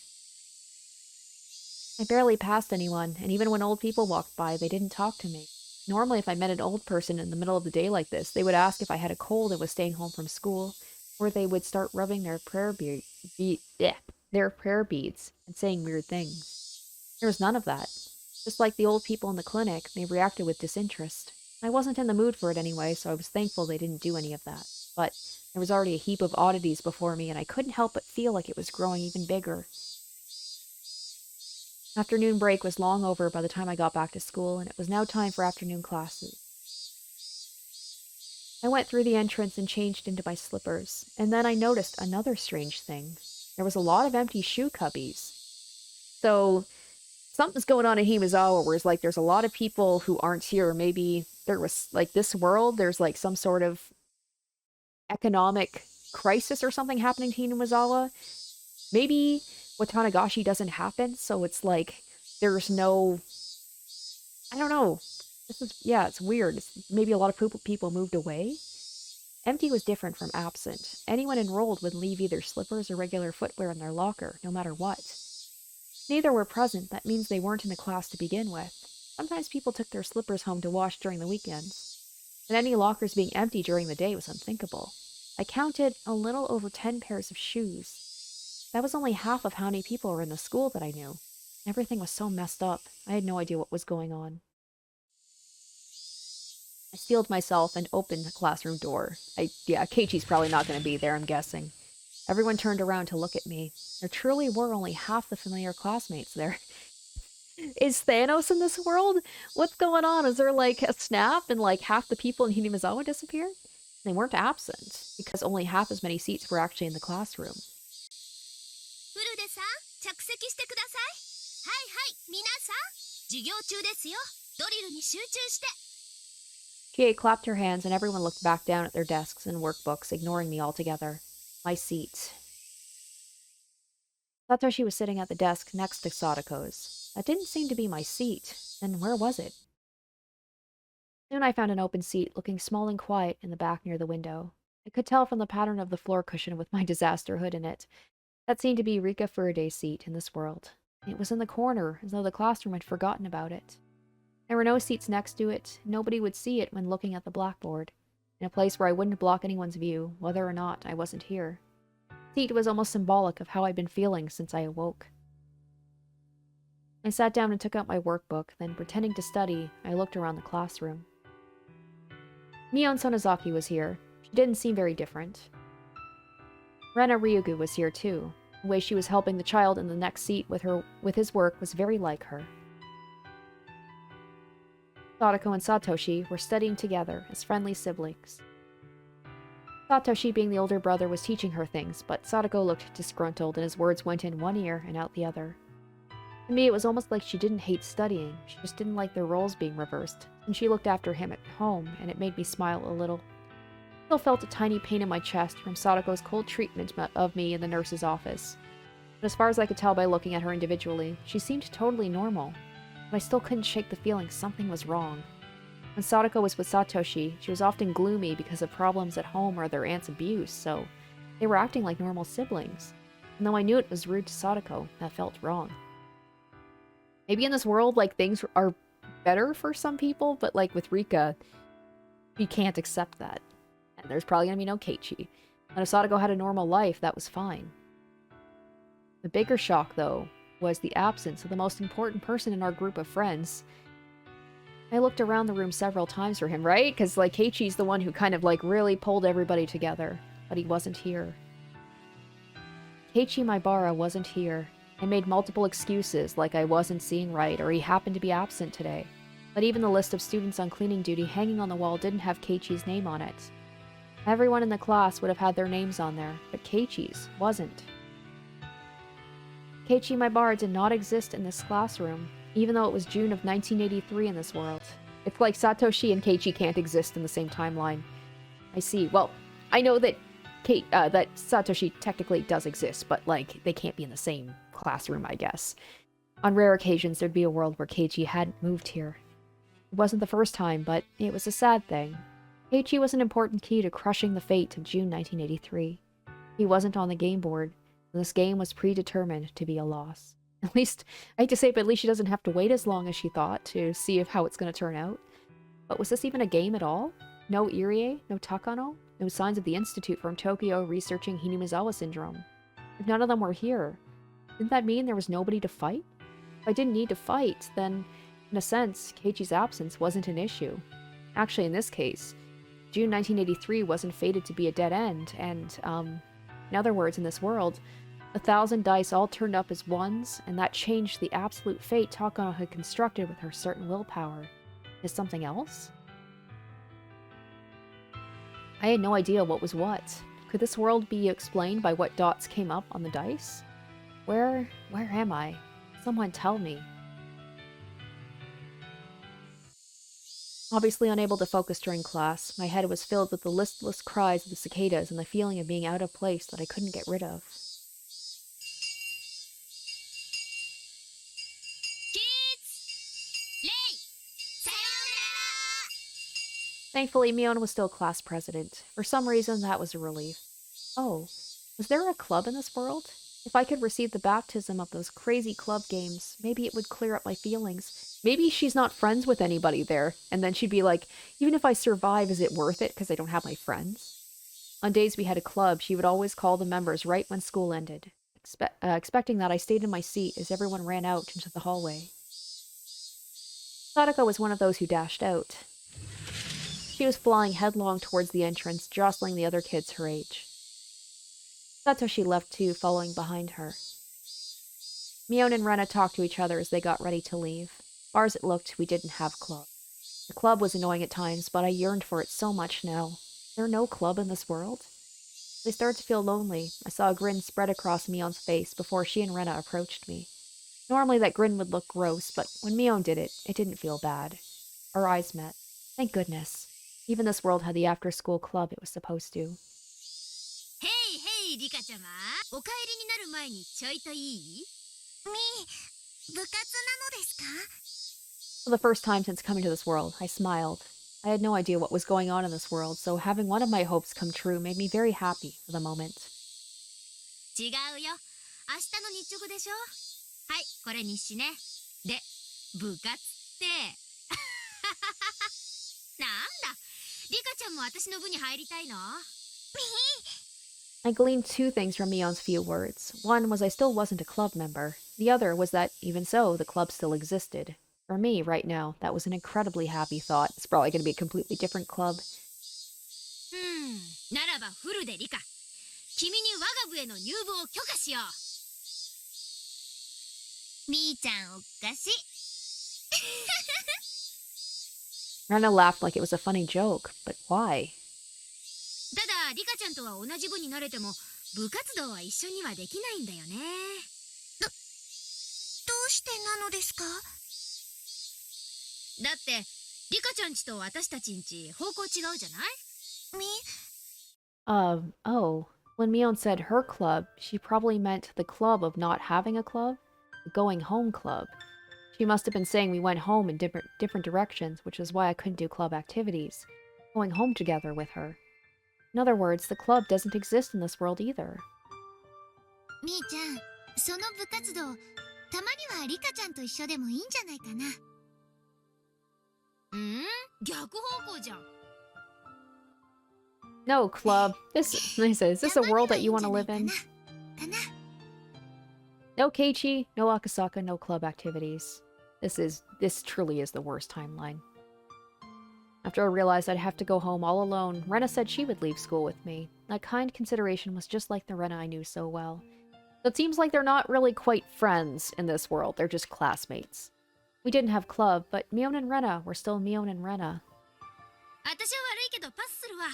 I barely passed anyone, and even when old people walked by, they didn't talk to me. Normally, if I met an old person in the middle of the day like this, they would ask if I had a cold and was staying home from school, or they would start rubbing their prayer beads and saying weird things. There was none of that. Just like the old people in the clinic, they reacted with disinterest. I wasn't in the mood for it anyway, so I was thankful they didn't do any of that. But there was already a heap of oddities before me, and I couldn't help but feel like it was growing even bigger. Afternoon break was long over by the time I got back to school, and it was now time for afternoon classes. I went through the entrance and changed into my slippers, and then I noticed another strange thing. There was a lot of empty shoe cubbies. So something's going on in Hinamizawa where it's like there's a lot of people who aren't here. Maybe there was like this world, there's like some sort of economic crisis or something happening to Hinamizawa. Maybe Watanagashi doesn't happen, so it's like there's no, I don't know. It's weird. Maybe a lot of people moved away. Empty was different from absent. Anyone enrolled would leave either slippers or regular footwear in their locker, no matter what. Neither were present, that means they weren't in the class to begin with. Sometimes people took their slippers home to wash during the weekends. And any lockers being empty during the day was unthinkable. I counted a little over 10 pairs of shoes. That was only half of how many people were in the school that I knew. Everything was so messed up, I had no idea what was going on. I steeled myself and opened the classroom door. Keiichi's probably not going to be there, I'm guessing. Everyone turned around to look at me. There truly were only half the familiar classmates there. Is Thanos in this world? What's going on? Is there like a snap and like half the people in Hinamizawa disappeared? They weren't absent, because only half as many seats were actually in the classroom. Chie clapped her hands and everyone looked back down at their desks and workbooks, ignoring me altogether. My seat. Satoshi was sitting at the desk next to Sadako's. That didn't seem to be my seat. Then where was it? Soon I found an open seat, looking small and quiet in the back near the window. I could tell from the pattern of the floor cushion with my disaster hood in it. That seemed to be Rika Furude's seat in this world. It was in the corner, as though the classroom had forgotten about it. There were no seats next to it. Nobody would see it when looking at the blackboard, in a place where I wouldn't block anyone's view, whether or not I wasn't here. The seat was almost symbolic of how I'd been feeling since I awoke. I sat down and took out my workbook, then pretending to study, I looked around the classroom. Mion Sonozaki was here. She didn't seem very different. Rena Ryugu was here too. The way she was helping the child in the next seat with his work was very like her. Sadako and Satoshi were studying together as friendly siblings. Satoshi, being the older brother, was teaching her things, but Sadako looked disgruntled and his words went in one ear and out the other. To me, it was almost like she didn't hate studying, she just didn't like their roles being reversed, and she looked after him at home, and it made me smile a little. I still felt a tiny pain in my chest from Sadako's cold treatment of me in the nurse's office. But as far as I could tell by looking at her individually, she seemed totally normal. But I still couldn't shake the feeling something was wrong. When Sadako was with Satoshi, she was often gloomy because of problems at home or their aunt's abuse, so they were acting like normal siblings. And though I knew it was rude to Sadako, that felt wrong. Maybe in this world, like, things are better for some people, but like with Rika, you can't accept that. And there's probably gonna be no Keiichi. And if Sadako had a normal life, that was fine. The bigger shock, though, was the absence of the most important person in our group of friends. I looked around the room several times for him, right? Because, like, Keiichi's the one who kind of, like, really pulled everybody together. But he wasn't here. Keiichi Maibara wasn't here. I made multiple excuses, like I wasn't seeing right, or he happened to be absent today. But even the list of students on cleaning duty hanging on the wall didn't have Keiichi's name on it. Everyone in the class would have had their names on there, but Keiichi's wasn't. Keiichi Maibara did not exist in this classroom, even though it was June of 1983 in this world. It's like Satoshi and Keiichi can't exist in the same timeline. I see. Well, I know that that Satoshi technically does exist, but, like, they can't be in the same classroom, I guess. On rare occasions, there'd be a world where Keiichi hadn't moved here. It wasn't the first time, but it was a sad thing. Keiichi was an important key to crushing the fate of June 1983. He wasn't on the game board, and this game was predetermined to be a loss. At least, I hate to say it, but at least she doesn't have to wait as long as she thought to see how it's going to turn out. But was this even a game at all? No Irie? No Takano? No signs of the Institute from Tokyo researching Hinamizawa syndrome. If none of them were here, didn't that mean there was nobody to fight? If I didn't need to fight, then, in a sense, Keiichi's absence wasn't an issue. Actually, in this case, June 1983 wasn't fated to be a dead end, and, in other words, in this world, 1,000 dice all turned up as ones, and that changed the absolute fate Takano had constructed with her certain willpower. Is something else? I had no idea what was what. Could this world be explained by what dots came up on the dice? Where am I? Someone tell me. Obviously unable to focus during class, my head was filled with the listless cries of the cicadas and the feeling of being out of place that I couldn't get rid of. Thankfully, Mion was still class president. For some reason, that was a relief. Oh, was there a club in this world? If I could receive the baptism of those crazy club games, maybe it would clear up my feelings. Maybe she's not friends with anybody there, and then she'd be like, even if I survive, is it worth it because I don't have my friends? On days we had a club, she would always call the members right when school ended, expecting that I stayed in my seat as everyone ran out into the hallway. Sadako was one of those who dashed out. She was flying headlong towards the entrance, jostling the other kids her age. Satoshi left too, following behind her. Mion and Rena talked to each other as they got ready to leave. As far as it looked, we didn't have club. The club was annoying at times, but I yearned for it so much now. Is there no club in this world? I started to feel lonely. I saw a grin spread across Mion's face before she and Rena approached me. Normally that grin would look gross, but when Mion did it, it didn't feel bad. Our eyes met. Thank goodness. Even this world had the after-school club it was supposed to. Hey, いリカちゃま、お帰りになる前にちょいといい？みー、部活なのですか？ For the first time since coming to this world, I smiled. I had no idea what was going on in this world, so having one of my hopes come true made me very happy for the moment. 違うよ。明日の日直でしょ。はい、これ日誌ね。で、部活って。なんだ、リカちゃんも私の部に入りたいの？ I gleaned two things from Mion's few words. One was I still wasn't a club member. The other was that, even so, the club still existed. For me, right now, that was an incredibly happy thought. It's probably going to be a completely different club. ならばフルでリカ。君に我が部への入部を許可しよう。みーちゃんおかしい。Rena laughed like it was a funny joke, but why? ただ、リカちゃんとは同じ部になれても、部活動は一緒にはできないんだよね。どうしてなのですか？だって、リカちゃんちと私たちんち方向違うじゃない？み、Oh. When Mion said her club, she probably meant the club of not having a club? The going home club. She must have been saying we went home in different directions, which is why I couldn't do club activities. Going home together with her. In other words, the club doesn't exist in this world either. みーちゃん、その部活動、たまにはリカちゃんと一緒でもいいんじゃないかな。逆方向じゃん。No, club. Lisa, is this a world that you want to live in? No Keiichi, no Akasaka, no club activities. This truly is the worst timeline. After I realized I'd have to go home all alone, Rena said she would leave school with me. That kind consideration was just like the Rena I knew so well. So it seems like they're not really quite friends in this world, they're just classmates. We didn't have club, but Mion and Rena were still Mion and Rena. 私は悪いけどパスするわ。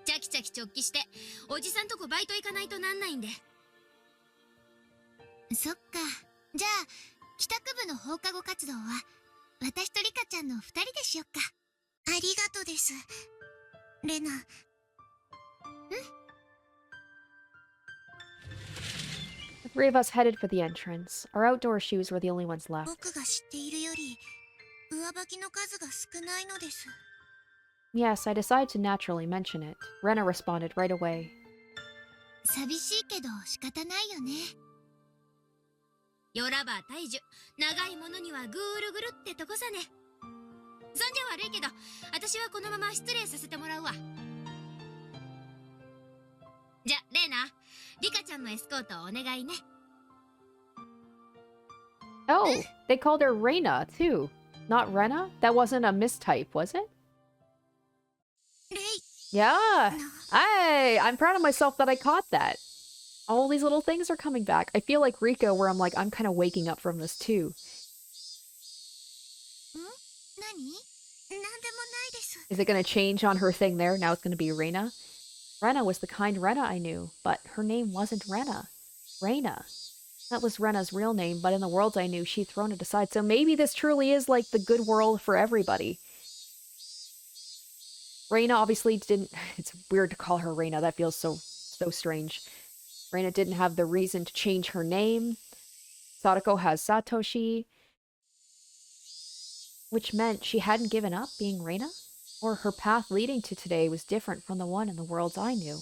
チャキチャキ直帰して、おじさんとこバイト行かないとなんないんで。そっか。じゃあ、帰宅部の放課後活動は、私とリカちゃんの2人でしよっか。ありがとです。レナ。The three of us headed for the entrance. Our outdoor shoes were the only ones left. 僕が知っているより、上履きの数が少ないのです。Yes, I decided to naturally mention it. Rena responded right away. 寂しいけど仕方ないよね。よらば大樹、長いものにはぐるぐるってとこさね。そんじゃ悪いけど、私はこのまま失礼させてもらうわ。じゃ、レイナ、リカちゃんのエスコートお願いね。Oh, they called her Reina, too. Not Rena? That wasn't a mistype, was it? レイ。 Yeah. I'm proud of myself that I caught that. All these little things are coming back. I feel like Rika, where I'm like, I'm kind of waking up from this too. 何？なんでもないです。 Is it going to change on her thing there? Now it's going to be Reina? Rena was the kind Rena I knew, but her name wasn't Rena. Reina. That was Rena's real name, but in the worlds I knew, she'd thrown it aside. So maybe this truly is like the good world for everybody. Reina obviously didn't... It's weird to call her Reina. That feels so strange. Reina didn't have the reason to change her name. Sadako has Satoshi. Which meant she hadn't given up being Reina? Or her path leading to today was different from the one in the worlds I knew.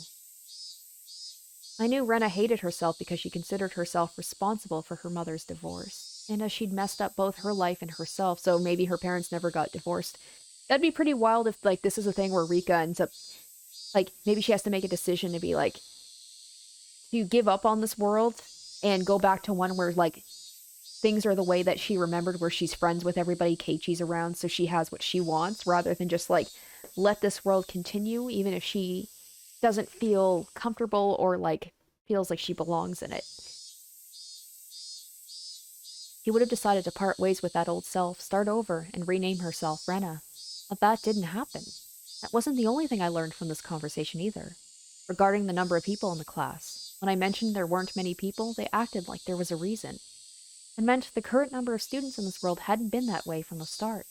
I knew Rena hated herself because she considered herself responsible for her mother's divorce. And as she'd messed up both her life and herself, so maybe her parents never got divorced. That'd be pretty wild if, like, this is a thing where Rika ends up... Like, maybe she has to make a decision to be like... Do you give up on this world and go back to one where, like, things are the way that she remembered, where she's friends with everybody, Keiichi's around, so she has what she wants, rather than just, like, let this world continue, even if she doesn't feel comfortable or, like, feels like she belongs in it. She would have decided to part ways with that old self, start over, and rename herself Rena. But that didn't happen. That wasn't the only thing I learned from this conversation either. Regarding the number of people in the class, when I mentioned there weren't many people, they acted like there was a reason. It meant the current number of students in this world hadn't been that way from the start.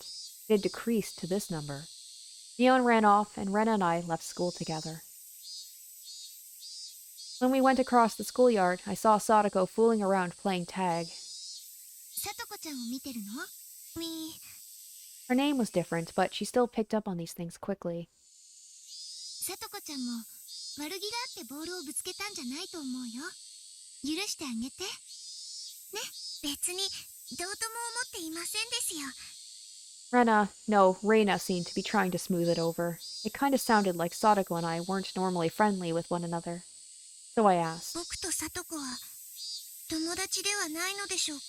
It had decreased to this number. Mion ran off, and Rena and I left school together. When we went across the schoolyard, I saw Sadako fooling around playing tag. さとこちゃんを見てるの？みー、 Her name was different, but she still picked up on these things quickly. さとこちゃんも悪気があってボールをぶつけたんじゃないと思うよ。許してあげて。ね、別にどうとも思っていませんですよ。Reina seemed to be trying to smooth it over. It kind of sounded like Sadako and I weren't normally friendly with one another. So I asked. 僕とさとこは友達ではないのでしょうか？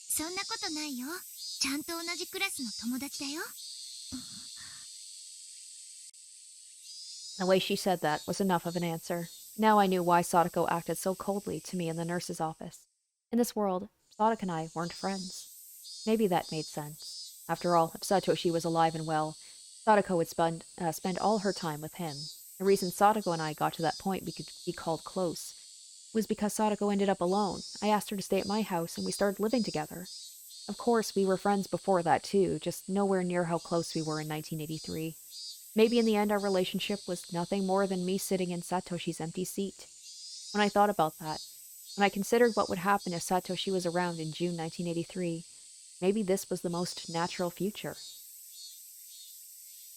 そんなことないよ。ちゃんと同じクラスの友達だよ。The way she said that was enough of an answer. Now I knew why Sadako acted so coldly to me in the nurse's office. In this world, Sadako and I weren't friends. Maybe that made sense. After all, if Satoshi was alive and well, Sadako would spend all her time with him. The reason Sadako and I got to that point we could be called close was because Sadako ended up alone. I asked her to stay at my house and we started living together. Of course, we were friends before that too, just nowhere near how close we were in 1983. Maybe in the end our relationship was nothing more than me sitting in Satoshi's empty seat. When I thought about that, when I considered what would happen if Satoshi was around in June 1983, maybe this was the most natural future.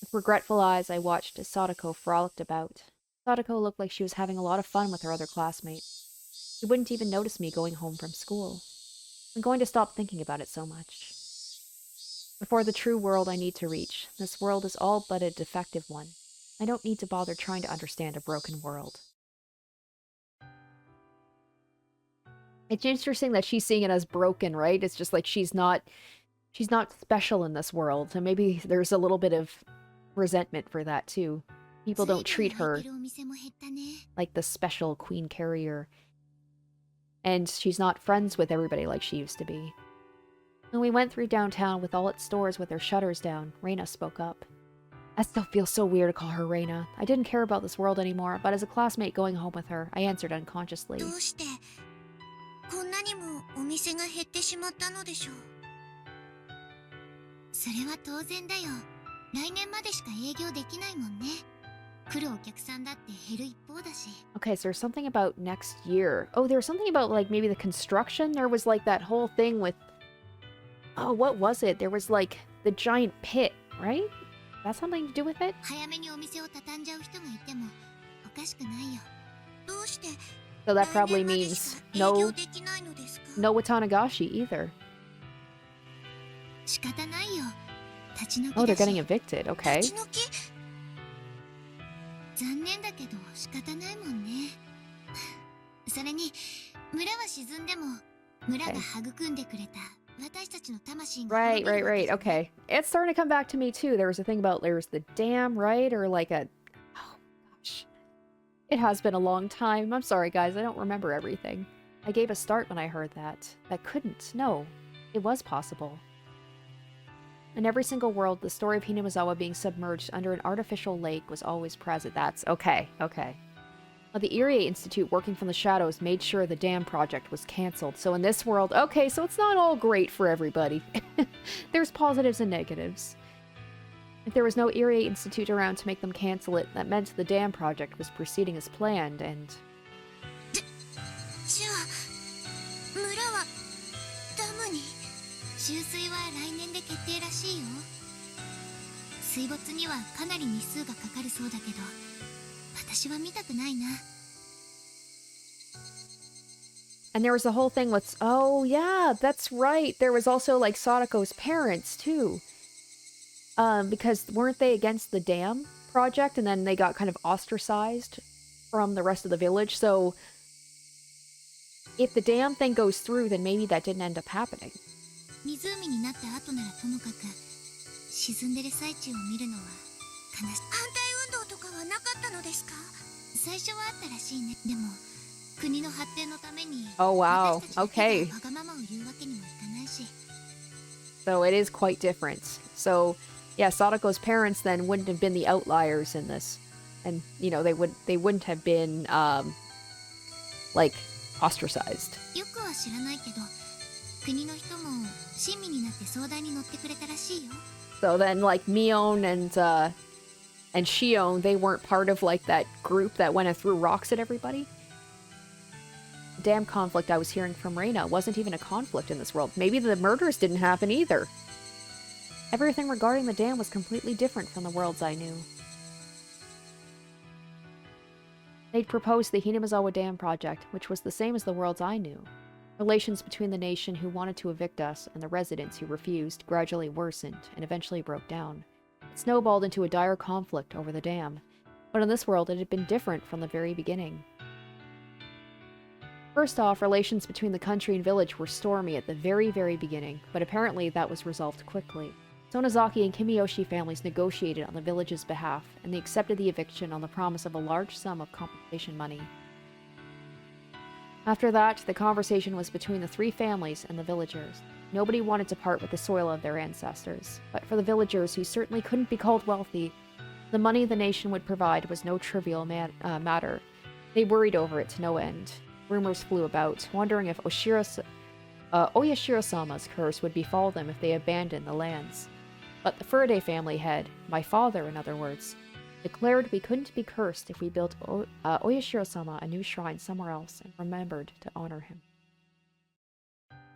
With regretful eyes, I watched as Sadako frolicked about. Sadako looked like she was having a lot of fun with her other classmates. She wouldn't even notice me going home from school. I'm going to stop thinking about it so much. Before the true world I need to reach, this world is all but a defective one. I don't need to bother trying to understand a broken world. It's interesting that she's seeing it as broken, right? It's just like she's not special in this world, and maybe there's a little bit of resentment for that too. People don't treat her like the special queen carrier. And she's not friends with everybody like she used to be. When we went through downtown with all its stores with their shutters down, Reina spoke up. I still feel so weird to call her Reina. I didn't care about this world anymore, but as a classmate going home with her, I answered unconsciously. どうしてこんなにもお店が減ってしまったのでしょう。それは当然だよ。来年までしか営業できないもんね。来るお客さんだって減る一方だし。 Okay, so there's something about next year. Oh, there was something about like maybe the construction. There was like that whole thing with... Oh, what was it? There was like the giant pit, right? That something to do with it? 早めにお店を畳んじゃう人がいてもおかしくないよ。どうして So that 来 probably 年までし means か営業 no できないのですか？ no Watanagashi either. 仕方ないよ。立ち退き Oh, だ they're し。 getting evicted. Okay. 立ち退き？残念だけど仕方ないもんね。それに村は沈んでも村が育んでくれた私たちの魂が Right, 滅び right, るわけ right. じゃない。 Okay. It's starting to come back to me too. There was a thing about there's the dam, right? Or like a... Oh, gosh. It has been a long time. I'm sorry, guys. I don't remember everything. I gave a start when I heard that. That couldn't. No. It was possible. In every single world, the story of Hinamizawa being submerged under an artificial lake was always present. That's okay, okay. But the Irie Institute, working from the shadows, made sure the dam project was cancelled. So in this world, okay, so it's not all great for everybody. There's positives and negatives. If there was no Irie Institute around to make them cancel it, that meant the dam project was proceeding as planned, and... じゃあ村はダムに注水は来年で決定らしいよ。水没にはかなり日数がかかるそうだけど私は見たくないな。 And there was the whole thing with... Oh, yeah, that's right. There was also, like, Sadako's parents, too. Because weren't they against the dam project? And then they got kind of ostracized from the rest of the village. So if the dam thing goes through, then maybe that didn't end up happening. 湖になった後ならともかく沈んでる最中を見るのは悲しい。反対運動とかはなかったのですか？最初はあったらしいね。でも国の発展のために Oh, wow. 私たちだ Okay. けがわがままを言うわけにもいかないし。 So it is quite different. So, yeah, Sadako's parents then wouldn't have been the outliers in this. And, you know, they wouldn't have been, like, ostracized. よくは知らないけど国の人も親身になって相談に乗ってくれたらしいよ。 So then, like, Mion and and Shion, they weren't part of like that group that went and threw rocks at everybody. The dam conflict I was hearing from Reina wasn't even a conflict in this world. Maybe the murders didn't happen either. Everything regarding the dam was completely different from the worlds I knew. They'd proposed the Hinamizawa Dam project, which was the same as the worlds I knew. Relations between the nation who wanted to evict us and the residents who refused gradually worsened and eventually broke down. It snowballed into a dire conflict over the dam, but in this world it had been different from the very beginning. First off, relations between the country and village were stormy at the very, very beginning, but apparently that was resolved quickly. Sonozaki and Kimiyoshi families negotiated on the village's behalf, and they accepted the eviction on the promise of a large sum of compensation money. After that, the conversation was between the three families and the villagers. Nobody wanted to part with the soil of their ancestors, but for the villagers, who certainly couldn't be called wealthy, the money the nation would provide was no trivial matter. They worried over it to no end. Rumors flew about, wondering if Oyashiro-sama's curse would befall them if they abandoned the lands. But the Furaday family head, my father in other words, declared we couldn't be cursed if we built Oyashiro-sama a new shrine somewhere else and remembered to honor him.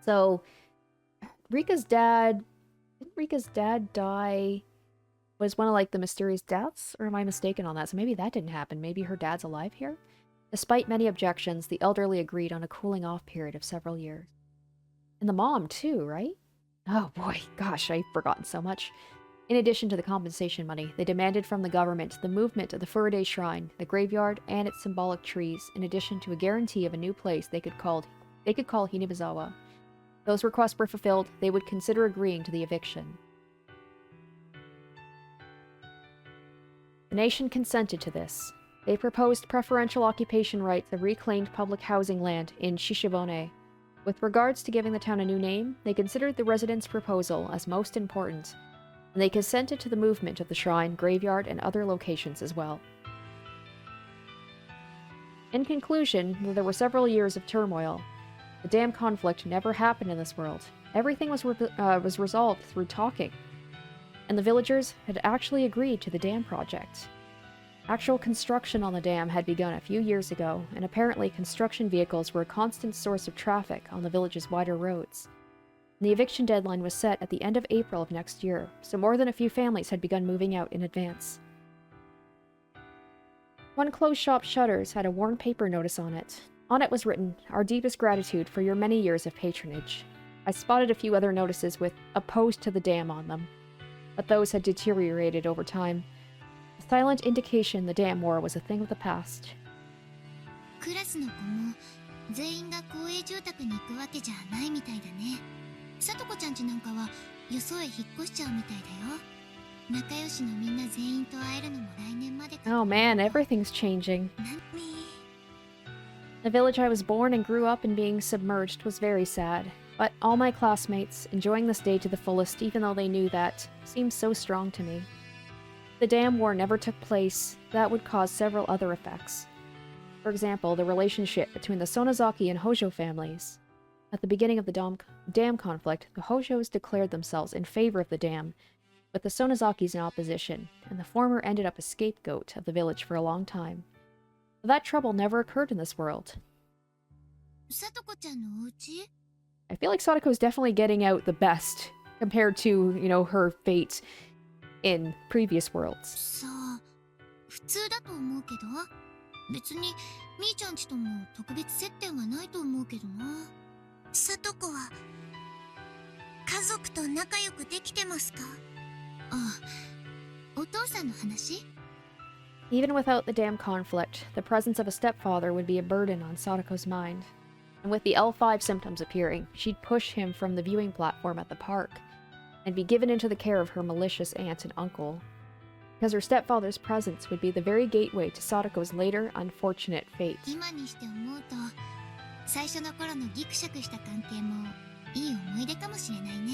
So, didn't Rika's dad die? Was one of like the mysterious deaths? Or am I mistaken on that? So maybe that didn't happen. Maybe her dad's alive here? Despite many objections, the elderly agreed on a cooling off period of several years. And the mom too, right? Oh boy, gosh, I've forgotten so much. In addition to the compensation money, they demanded from the government the movement of the Furaday Shrine, the graveyard, and its symbolic trees, in addition to a guarantee of a new place they could call Hinamizawa. Those requests were fulfilled, they would consider agreeing to the eviction. The nation consented to this. They proposed preferential occupation rights of reclaimed public housing land in Shishibone. With regards to giving the town a new name, they considered the residents' proposal as most important, and they consented to the movement of the shrine, graveyard, and other locations as well. In conclusion, though there were several years of turmoil, the dam conflict never happened in this world. Everything was resolved through talking, and the villagers had actually agreed to the dam project. Actual construction on the dam had begun a few years ago, and apparently construction vehicles were a constant source of traffic on the village's wider roads. The eviction deadline was set at the end of April of next year, so more than a few families had begun moving out in advance. One closed shop shutters had a worn paper notice on it. On it was written, "Our deepest gratitude for your many years of patronage." I spotted a few other notices with "opposed to the dam" on them, but those had deteriorated over time. A silent indication the dam war was a thing of the past. クラスの子も全員が公営住宅に行くわけじゃないみたいだね。さとこちゃんちなんかはよそへ引っ越しちゃうみたいだよ。仲良しのみんな全員と会えるのも来年までか。Oh man, everything's changing. なに The village I was born and grew up in being submerged was very sad, but all my classmates, enjoying this day to the fullest even though they knew that, seemed so strong to me. If the dam war never took place, that would cause several other effects. For example, the relationship between the Sonozaki and Hojo families. At the beginning of the dam conflict, the Hojos declared themselves in favor of the dam, with the Sonozakis in opposition, and the former ended up a scapegoat of the village for a long time. But that trouble never occurred in this world. さとこちゃんのお家 I feel like Sadako's definitely getting out the best compared to, her fate in previous worlds. さあ普通だと思うけど別にみーちゃんちとも特別接点はないと思うけどな。さとこは家族と仲良くできてますか？あ、お父さんの話？ Even without the dam conflict, the presence of a stepfather would be a burden on Sadako's mind. And with the L5 symptoms appearing, she'd push him from the viewing platform at the park, and be given into the care of her malicious aunt and uncle. Because her stepfather's presence would be the very gateway to Sadako's later unfortunate fate. 今にして思うと最初の頃のギクシャクした関係もいい思い出かもしれないね。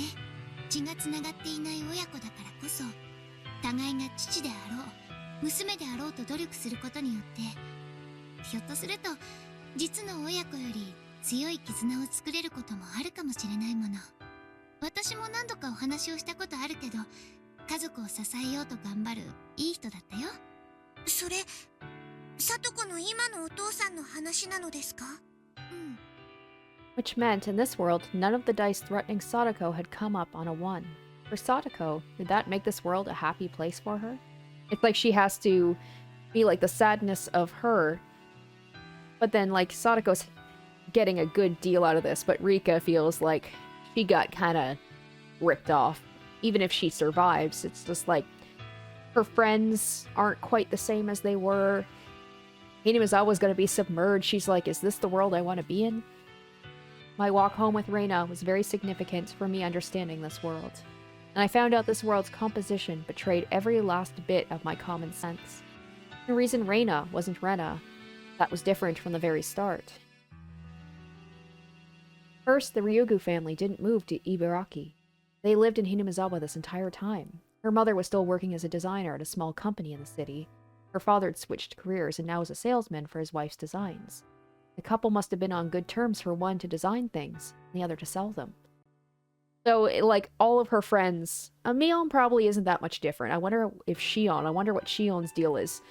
血がつながっていない親子だからこそ互いが父であろう娘であろうと努力することによってひょっとすると実の親子より強い絆を作れることもあるかもしれないもの。私も何度かお話をしたことあるけど家族を支えようと頑張るいい人だったよ。それ、聡子の今のお父さんの話なのですか？うん。Which meant, in this world, none of the dice threatening Sadako had come up on a 1. For Sadako, did that make this world a happy place for her? It's like she has to be like the sadness of her, but then like Sadako's getting a good deal out of this, but Rika feels like she got kind of ripped off. Even if she survives, it's just like her friends aren't quite the same as they were. Hinamizawa's gonna be submerged. She's like, is this the world I want to be in? My walk home with Reina was very significant for me understanding this world. And I found out this world's composition betrayed every last bit of my common sense. The reason Reina wasn't Rena, that was different from the very start. First, the Ryugu family didn't move to Ibaraki. They lived in Hinamizawa this entire time. Her mother was still working as a designer at a small company in the city. Her father had switched careers and now was a salesman for his wife's designs. The couple must have been on good terms for one to design things, and the other to sell them. So, like, all of her friends... Mion probably isn't that much different. I wonder what Shion's deal is.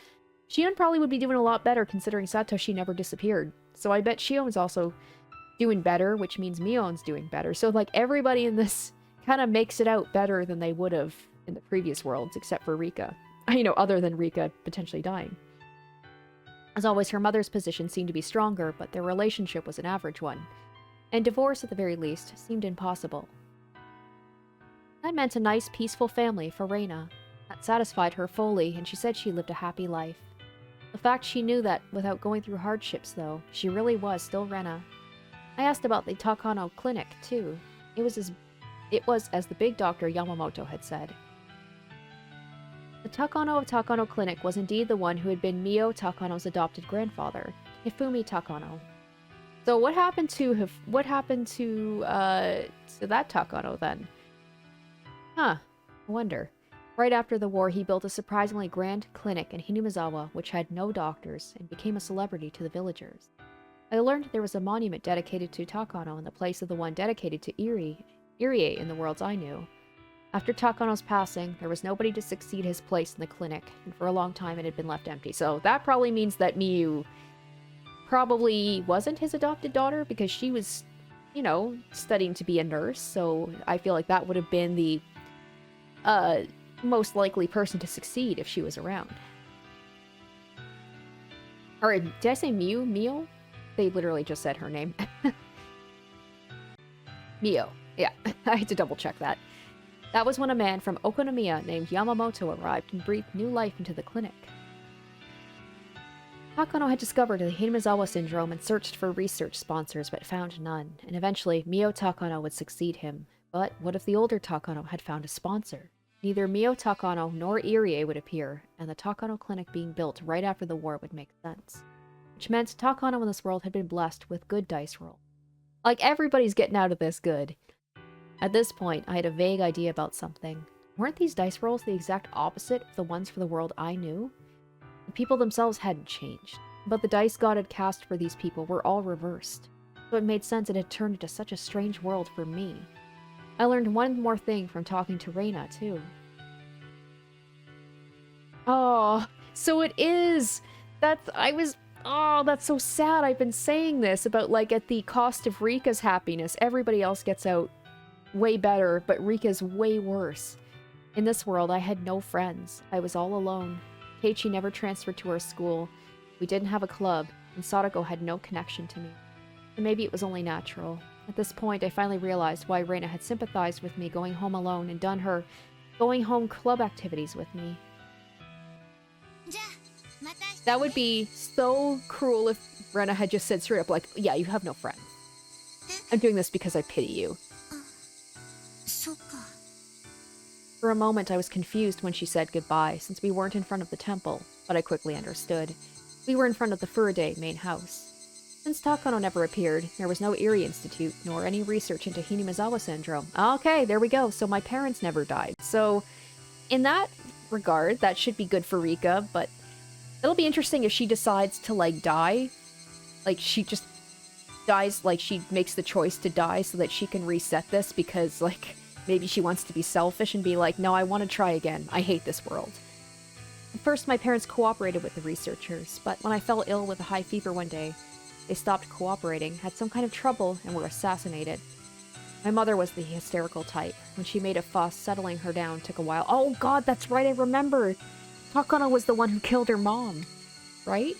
Shion probably would be doing a lot better considering Satoshi never disappeared. So I bet Shion's also doing better, which means Mion's doing better. So, like, everybody in this kind of makes it out better than they would have in the previous worlds, except for Rika. You know, other than Rika potentially dying. As always, her mother's position seemed to be stronger, but their relationship was an average one. And divorce, at the very least, seemed impossible. That meant a nice, peaceful family for Reina. That satisfied her fully, and she said she lived a happy life. The fact she knew that, without going through hardships, though, she really was still Rena. I asked about the Takano clinic, too. It was as the big doctor Yamamoto had said. The Takano of Takano Clinic was indeed the one who had been Mio Takano's adopted grandfather, Hifumi Takano. So what happened to that Takano then? Huh, I wonder. Right after the war, he built a surprisingly grand clinic in Hinamizawa, which had no doctors, and became a celebrity to the villagers. I learned there was a monument dedicated to Takano in the place of the one dedicated to Irie in the worlds I knew. After Takano's passing, there was nobody to succeed his place in the clinic, and for a long time it had been left empty. So that probably means that Miyu probably wasn't his adopted daughter, because she was, you know, studying to be a nurse, so I feel like that would have been the most likely person to succeed if she was around. Or did I say Miyu? Mio? They literally just said her name. Mio. Yeah, I had to double check that. That was when a man from Okonomiya named Yamamoto arrived and breathed new life into the clinic. Takano had discovered the Hinamizawa syndrome and searched for research sponsors but found none, and eventually Mio Takano would succeed him. But what if the older Takano had found a sponsor? Neither Mio Takano nor Irie would appear, and the Takano clinic being built right after the war would make sense. Which meant Takano in this world had been blessed with good dice roll. Like, everybody's getting out of this good. At this point, I had a vague idea about something. Weren't these dice rolls the exact opposite of the ones for the world I knew? The people themselves hadn't changed, but the dice God had cast for these people were all reversed. So it made sense it had turned into such a strange world for me. I learned one more thing from talking to Reina, too. Oh, so it is! That's so sad. I've been saying this about, like, at the cost of Rika's happiness, everybody else gets out way better, but Rika's way worse. In this world, I had no friends. I was all alone. Keiichi never transferred to our school. We didn't have a club, and Sadako had no connection to me. And maybe it was only natural. At this point, I finally realized why Reina had sympathized with me going home alone and done her going home club activities with me. That would be so cruel if Reina had just said straight up, like, yeah, you have no friends. I'm doing this because I pity you. For a moment, I was confused when she said goodbye, since we weren't in front of the temple, but I quickly understood. We were in front of the Furide main house. Since Takano never appeared, there was no Irie Institute, nor any research into Hinamizawa syndrome. Okay, there we go, so my parents never died. So, in that regard, that should be good for Rika, but it'll be interesting if she decides to, like, die. Like, she just dies, like, she makes the choice to die so that she can reset this, because, like, Maybe she wants to be selfish and be like, no, I want to try again. I hate this world. At first, my parents cooperated with the researchers, but when I fell ill with a high fever one day, they stopped cooperating, had some kind of trouble, and were assassinated. My mother was the hysterical type. When she made a fuss, settling her down took a while. Oh god, that's right, I remember! Takano was the one who killed her mom, right?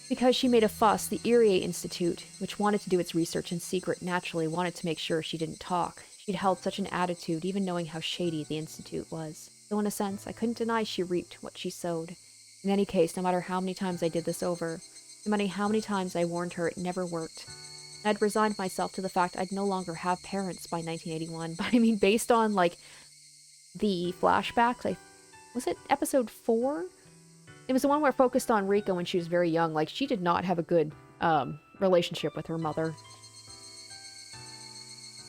Because she made a fuss, the Irie Institute, which wanted to do its research in secret, naturally wanted to make sure she didn't talk. She'd held such an attitude, even knowing how shady the Institute was. So in a sense, I couldn't deny she reaped what she sowed. In any case, no matter how many times I did this over, no matter how many times I warned her, it never worked. I'd resigned myself to the fact I'd no longer have parents by 1981, but I mean, based on, like, the flashbacks, was it episode 4? It was the one where it focused on Rika when she was very young. Like, she did not have a good relationship with her mother.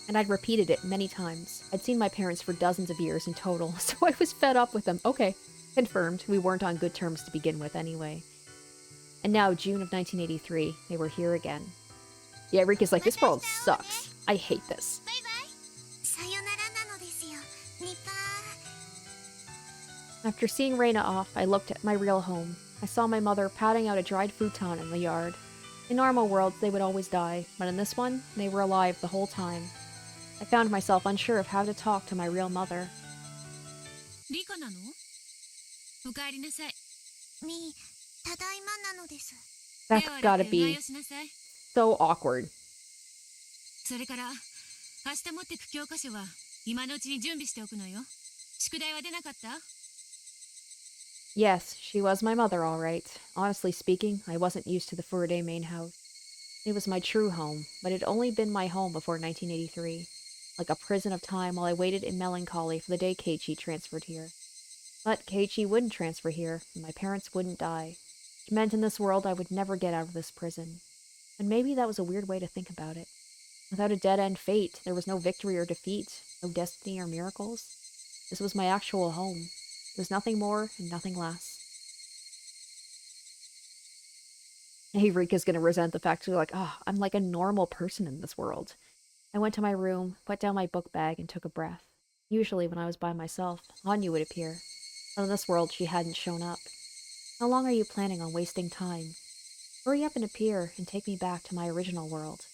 And I'd repeated it many times. I'd seen my parents for dozens of years in total, so I was fed up with them. Okay, confirmed. We weren't on good terms to begin with anyway. And now, June of 1983, they were here again. Yeah, Rika's like, this world sucks. I hate this. バイバイ。さよならなのですよ。ニパー。 After seeing Reina off, I looked at my real home. I saw my mother patting out a dried futon in the yard. In normal worlds, they would always die, but in this one, they were alive the whole time. I found myself unsure of how to talk to my real mother. リカなの？おかえりなさい。み、ただいまなのです。 That's 手を洗 gotta ってうがい be をしなさい。 so awkward. それから明日持ってく教科書は今のうちに準備しておくのよ。宿題は出なかった？ Yes, she was my mother, all right. Honestly speaking, I wasn't used to the Furaday main house. It was my true home, but it had only been my home before 1983. Like a prison of time while I waited in melancholy for the day Keiichi transferred here. But Keiichi wouldn't transfer here, and my parents wouldn't die. It meant in this world I would never get out of this prison. And maybe that was a weird way to think about it. Without a dead-end fate, there was no victory or defeat, no destiny or miracles. This was my actual home. It was nothing more and nothing less. Hey, Rika's gonna resent the fact that like, I'm like a normal person in this world. I went to my room, put down my book bag, and took a breath. Usually, when I was by myself, Hanyu would appear. But in this world, she hadn't shown up. How long are you planning on wasting time? Hurry up and appear, and take me back to my original world.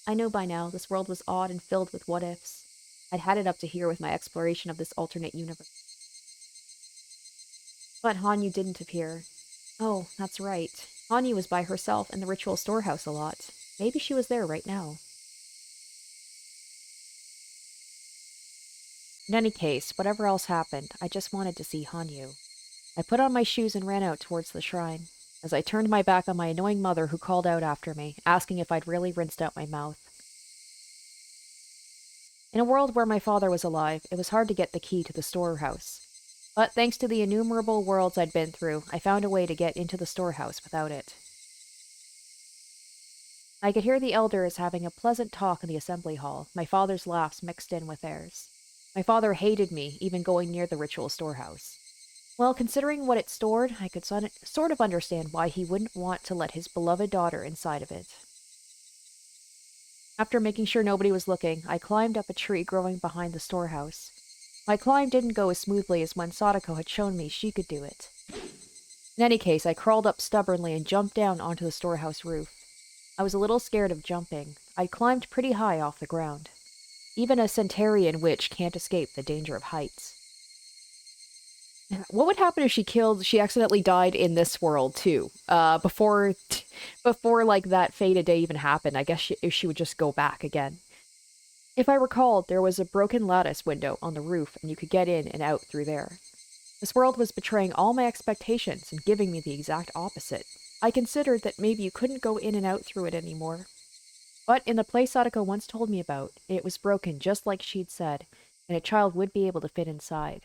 I know by now this world was odd and filled with what-ifs. I'd had it up to here with my exploration of this alternate universe. But Hanyu didn't appear. Oh, that's right. Hanyu was by herself in the ritual storehouse a lot. Maybe she was there right now. In any case, whatever else happened, I just wanted to see Hanyu. I put on my shoes and ran out towards the shrine. As I turned my back on my annoying mother who called out after me, asking if I'd really rinsed out my mouth. In a world where my father was alive, it was hard to get the key to the storehouse. But thanks to the innumerable worlds I'd been through, I found a way to get into the storehouse without it. I could hear the elders having a pleasant talk in the assembly hall, my father's laughs mixed in with theirs. My father hated me, even going near the ritual storehouse. Well, considering what it stored, I could sort of understand why he wouldn't want to let his beloved daughter inside of it. After making sure nobody was looking, I climbed up a tree growing behind the storehouse. My climb didn't go as smoothly as when Sadako had shown me she could do it. In any case, I crawled up stubbornly and jumped down onto the storehouse roof. I was a little scared of jumping. I'd climbed pretty high off the ground. Even a Centaurian witch can't escape the danger of heights. What would happen if she accidentally died in this world, too? Before like, that fated day even happened, I guess she would just go back again. If I recalled, there was a broken lattice window on the roof, and you could get in and out through there. This world was betraying all my expectations and giving me the exact opposite. I considered that maybe you couldn't go in and out through it anymore. But in the place Sadako once told me about, it was broken just like she'd said, and a child would be able to fit inside.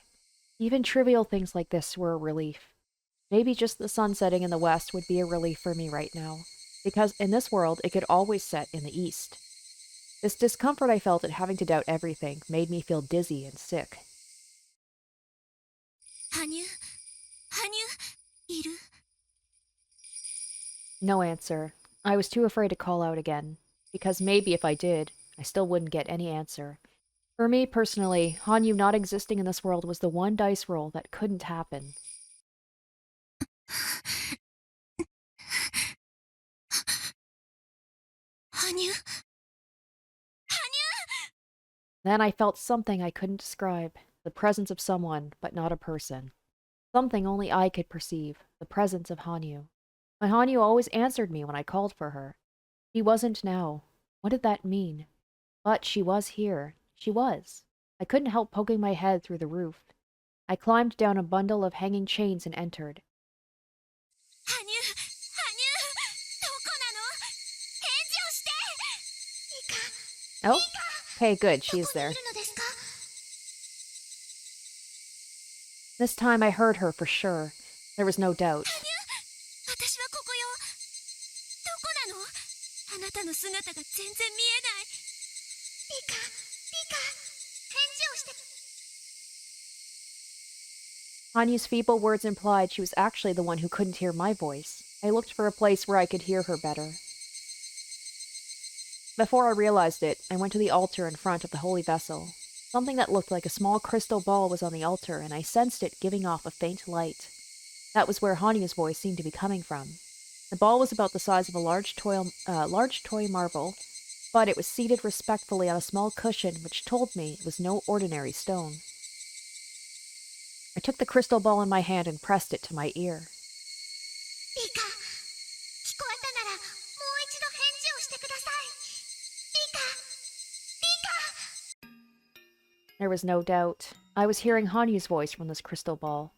Even trivial things like this were a relief. Maybe just the sun setting in the west would be a relief for me right now, because in this world it could always set in the east. This discomfort I felt at having to doubt everything made me feel dizzy and sick. Hanyu? いる? No answer. I was too afraid to call out again, because maybe if I did, I still wouldn't get any answer. For me, personally, Hanyu not existing in this world was the one dice roll that couldn't happen. Hanyu? Then I felt something I couldn't describe. The presence of someone, but not a person. Something only I could perceive. The presence of Hanyu. My Hanyu always answered me when I called for her. She wasn't now. What did that mean? But she was here. She was. I couldn't help poking my head through the roof. I climbed down a bundle of hanging chains and entered. Hanyu! Hanyu! どこなの？返事をして！リカ、 Oh? Okay, good. ど She's こに there. いるのですか？ This time I heard her for sure. There was no doubt. 私はここよ。どこなの？あなたの姿が全然見えない。リカ、返事をして。 Hanyu's feeble words implied she was actually the one who couldn't hear my voice. I looked for a place where I could hear her better. Before I realized it, I went to the altar in front of the holy vessel. Something that looked like a small crystal ball was on the altar, and I sensed it giving off a faint light. That was where Hanyu's voice seemed to be coming from. The ball was about the size of a large toy marble, but it was seated respectfully on a small cushion, which told me it was no ordinary stone. I took the crystal ball in my hand and pressed it to my ear. リカ、聞こえたならもう一度返事をしてください。リカ、There was no doubt. I was hearing Hanyu's voice from this crystal ball.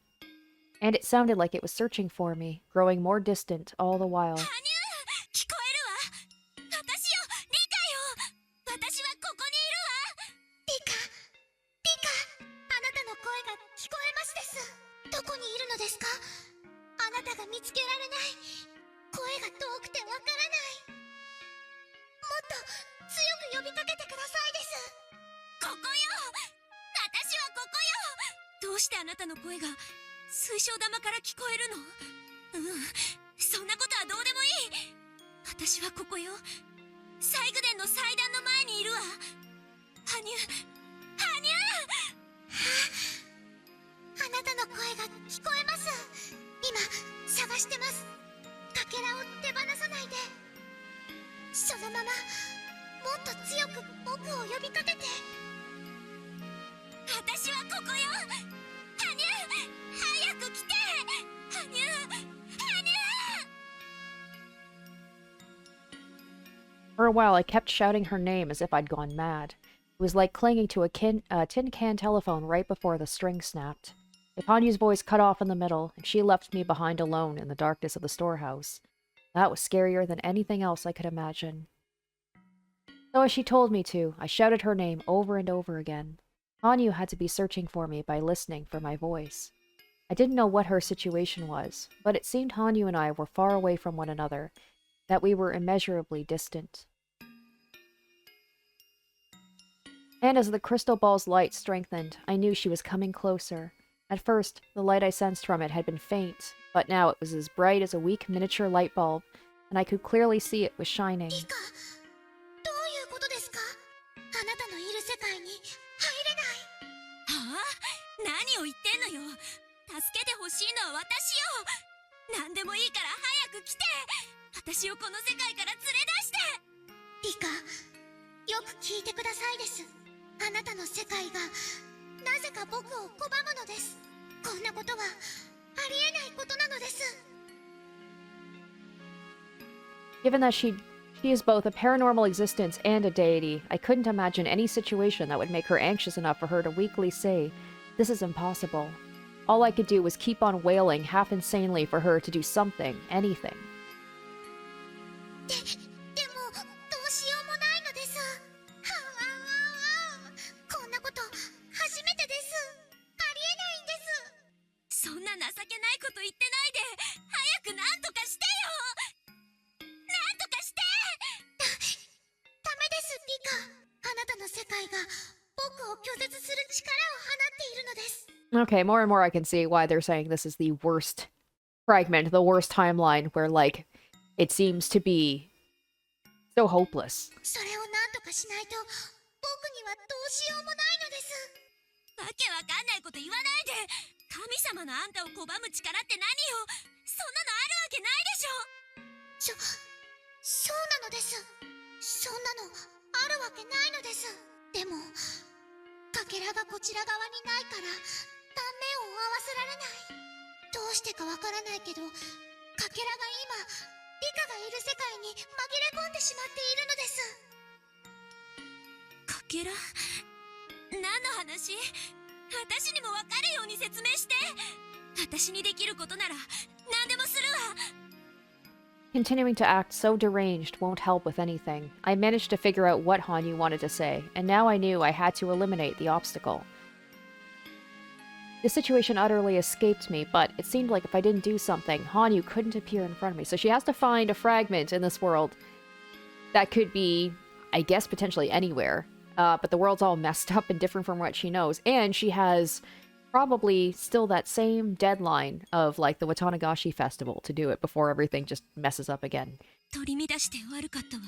And it sounded like it was searching for me, growing more distant all the while. ハニュー、聞こえるわ。私よ、リカよ。私はここにいるわ。リカ、あなたの声が聞こえますです。どこにいるのですか？あなたが見つけられない。声が遠くてわからない。もっと強く呼びかけてくださいです。ここよ。私はここよ。どうしてあなたの声が水晶玉から聞こえるの？そんなことはどうでもいい。私はここよ。サイグデンの祭壇の前にいるわ。ハニュー、あなたの声が聞こえます。今探してます。かけらを手放さないで。そのままもっと強く僕を呼びかけて。私はここよ。ハニュー、早く来て。ハニュー。For a while, I kept shouting her name as if I'd gone mad. It was like clinging to a tin can telephone right before the string snapped. If Hanyu's voice cut off in the middle, and she left me behind alone in the darkness of the storehouse, that was scarier than anything else I could imagine. So as she told me to, I shouted her name over and over again. Hanyu had to be searching for me by listening for my voice. I didn't know what her situation was, but it seemed Hanyu and I were far away from one another, that we were immeasurably distant. And as the crystal ball's light strengthened, I knew she was coming closer. At first, the light I sensed from it had been faint, but now it was as bright as a weak miniature light bulb, and I could clearly see it was shining. リカ、どういうことですか？あなたのいる世界に入れない。はあ？何を言ってんのよ。助けてほしいのは私よ。何でもいいから早く来て。私をこの世界から連れ出して。リカ、よく聞いてくださいです。あなたの世界がなぜか僕を拒むのです。こんなことはありえないことなのです。 Given that she is both a paranormal existence and a deity, I couldn't imagine any situation that would make her anxious enough for her to weakly say, "This is impossible." All I could do was keep on wailing half insanely for her to do something, anything. でもどうしようもないのです。こんなこと初めてです。ありえないんです。そんな情けないこと言ってないで、早く何とかしてよ。何とかして。ダメです、リカ。あなたの世界が僕を拒絶する力を放っているのです。 Okay, more and more I can see why they're saying this is the worst fragment, the worst timeline, where, like, it seems to be So hopeless. それを何とかしないと僕にはどうしようもないのです。わけわかんないこと言わないで。神様のあんたを拒む力って何よ。そんなのあるわけないでしょ。そうなのです。そんなのあるわけないのです。でもかけらがこちら側にないから断面を合わせられない。どうしてかわからないけど、かけらが今リカがいる世界に紛れ込んでしまっているのです。かけら？何の話？私にもわかるように説明して。私にできることなら何でもするわ。Continuing to act so deranged won't help with anything. I managed to figure out what Hanyu wanted to say, and now I knew I had to eliminate the obstacle. The situation utterly escaped me, but it seemed like if I didn't do something, Hanyu couldn't appear in front of me. So she has to find a fragment in this world that could be, I guess, potentially anywhere. But the world's all messed up and different from what she knows. And she has probably still that same deadline of, like, the Watanagashi festival to do it before everything just messes up again. 取り乱して悪かったわ。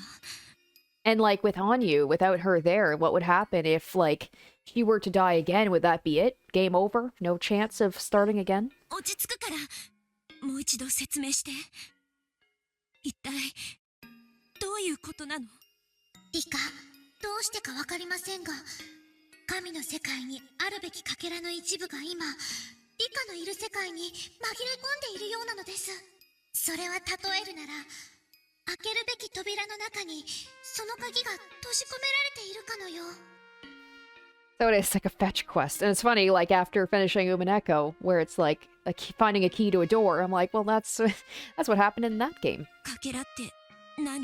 And, like, with Hanyu, without her there, what would happen if, like, she were to die again? Would that be it? Game over? No chance of starting again? 落ち着くからもう一度説明して。一体どういうことなの？リカ、どうしてかわかりませんが、神の世界にあるべきかけらの一部が今、リカのいる世界に紛れ込んでいるようなのです。それは例えるなら、開けるべき扉の中にその鍵が閉じ込められているかのよう。 So it is like a fetch quest. And it's funny, like, after finishing Umineko, where it's like finding a key to a door, I'm like, well, that's what happened in that game. かけらって何？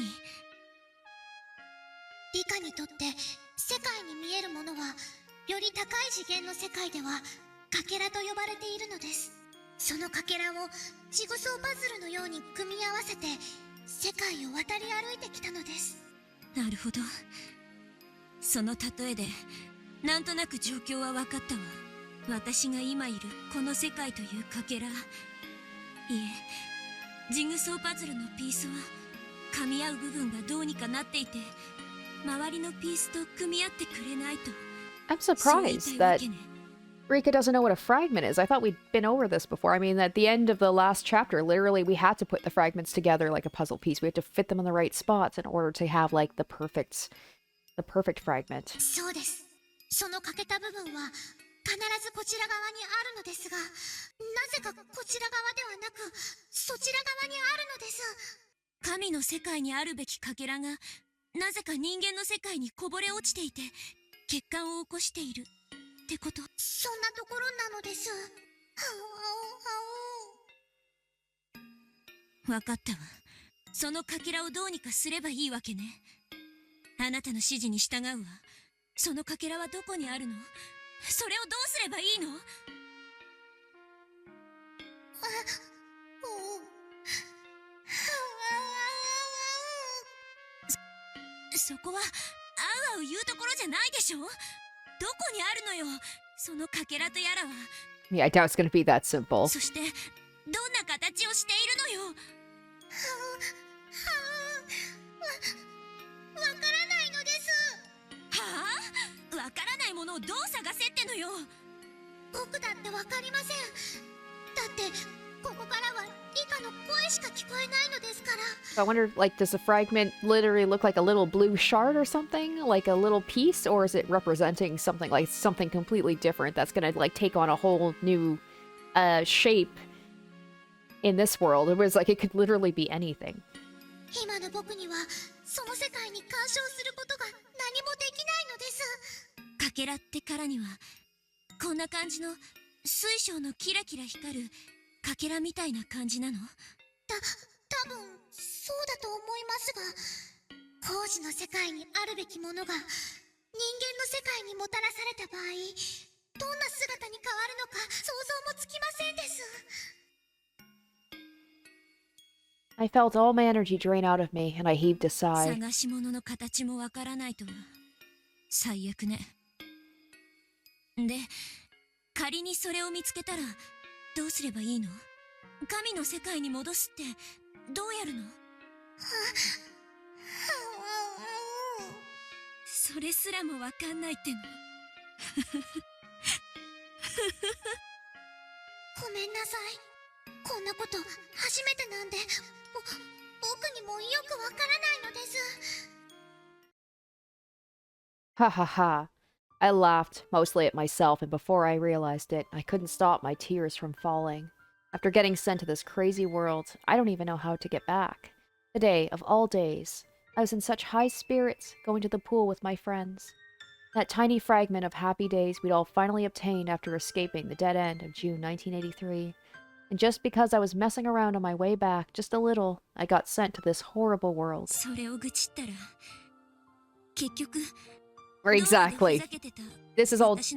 リカにとって世界に見えるものは、より高い次元の世界ではかけらと呼ばれているのです。そのかけらをジグソーパズルのように組み合わせて世界を渡り歩いてきたのです。なるほど。その例えでなんとなく状況は分かったわ。私が今いるこの世界というかけら、いえ、ジグソーパズルのピースは噛み合う部分がどうにかなっていて、周りのピースと組み合ってくれないと。 I'm そう言い surprised たいわ that けね。 Rika doesn't know what a fragment is. I thought we'd been over this before. I mean, at the end of the last chapter, literally, we had to put the fragments together like a puzzle piece. We had to fit them in the right spots in order to have, like, the perfect fragment. そうです。その欠けた部分は必ずこちら側にあるのですが、なぜかこちら側ではなくそちら側にあるのです。神の世界にあるべきかけらがなぜか人間の世界にこぼれ落ちていて欠陥を起こしているってこと？そんなところなのです。はおはわかったわ。そのかけらをどうにかすればいいわけね。あなたの指示に従うわ。そのかけらはどこにあるの？それをどうすればいいの？そこはあうあう言うところじゃないでしょ。どこにあるのよ、そのかけらとやらは。 Yeah, I doubt it's gonna be that simple. そしてどんな形をしているのよ。わからないのです。はあ？わからないものをどう探せってのよ。僕だってわかりません。だってここからはリカの声しか聞こえないのですから。 So I wonder, like, does the fragment literally look like a little blue shard or something? Like a little piece? Or is it representing something, like, something completely different that's gonna, like, take on a whole new shape in this world? It was like, it could literally be anything. 今の僕にはその世界に干渉することが何もできないのです。かけらってからにはこんな感じの水晶のキラキラ光るかけらみたいな感じなの？多分そうだと思いますが、工事の世界にあるべきものが人間の世界にもたらされた場合、どんな姿に変わるのか想像もつきませんです。 I felt all my energy drain out of me, and I heaved a sigh. 探し物の形もわからないとは最悪ね。で、仮にそれを見つけたらどうすればいいの？神の世界に戻すってどうやるの？れすらもわかんないっての。ごめんなさい。こんなこと初めてなんで、僕にもよくわからないのです。Ha ha ha. I laughed, mostly at myself, and before I realized it, I couldn't stop my tears from falling. After getting sent to this crazy world, I don't even know how to get back. Today, of all days, I was in such high spirits, going to the pool with my friends. That tiny fragment of happy days we'd all finally obtained after escaping the dead end of June 1983. And just because I was messing around on my way back just a little, I got sent to this horrible world. それを愚痴ったら結局 Exactly. This is all This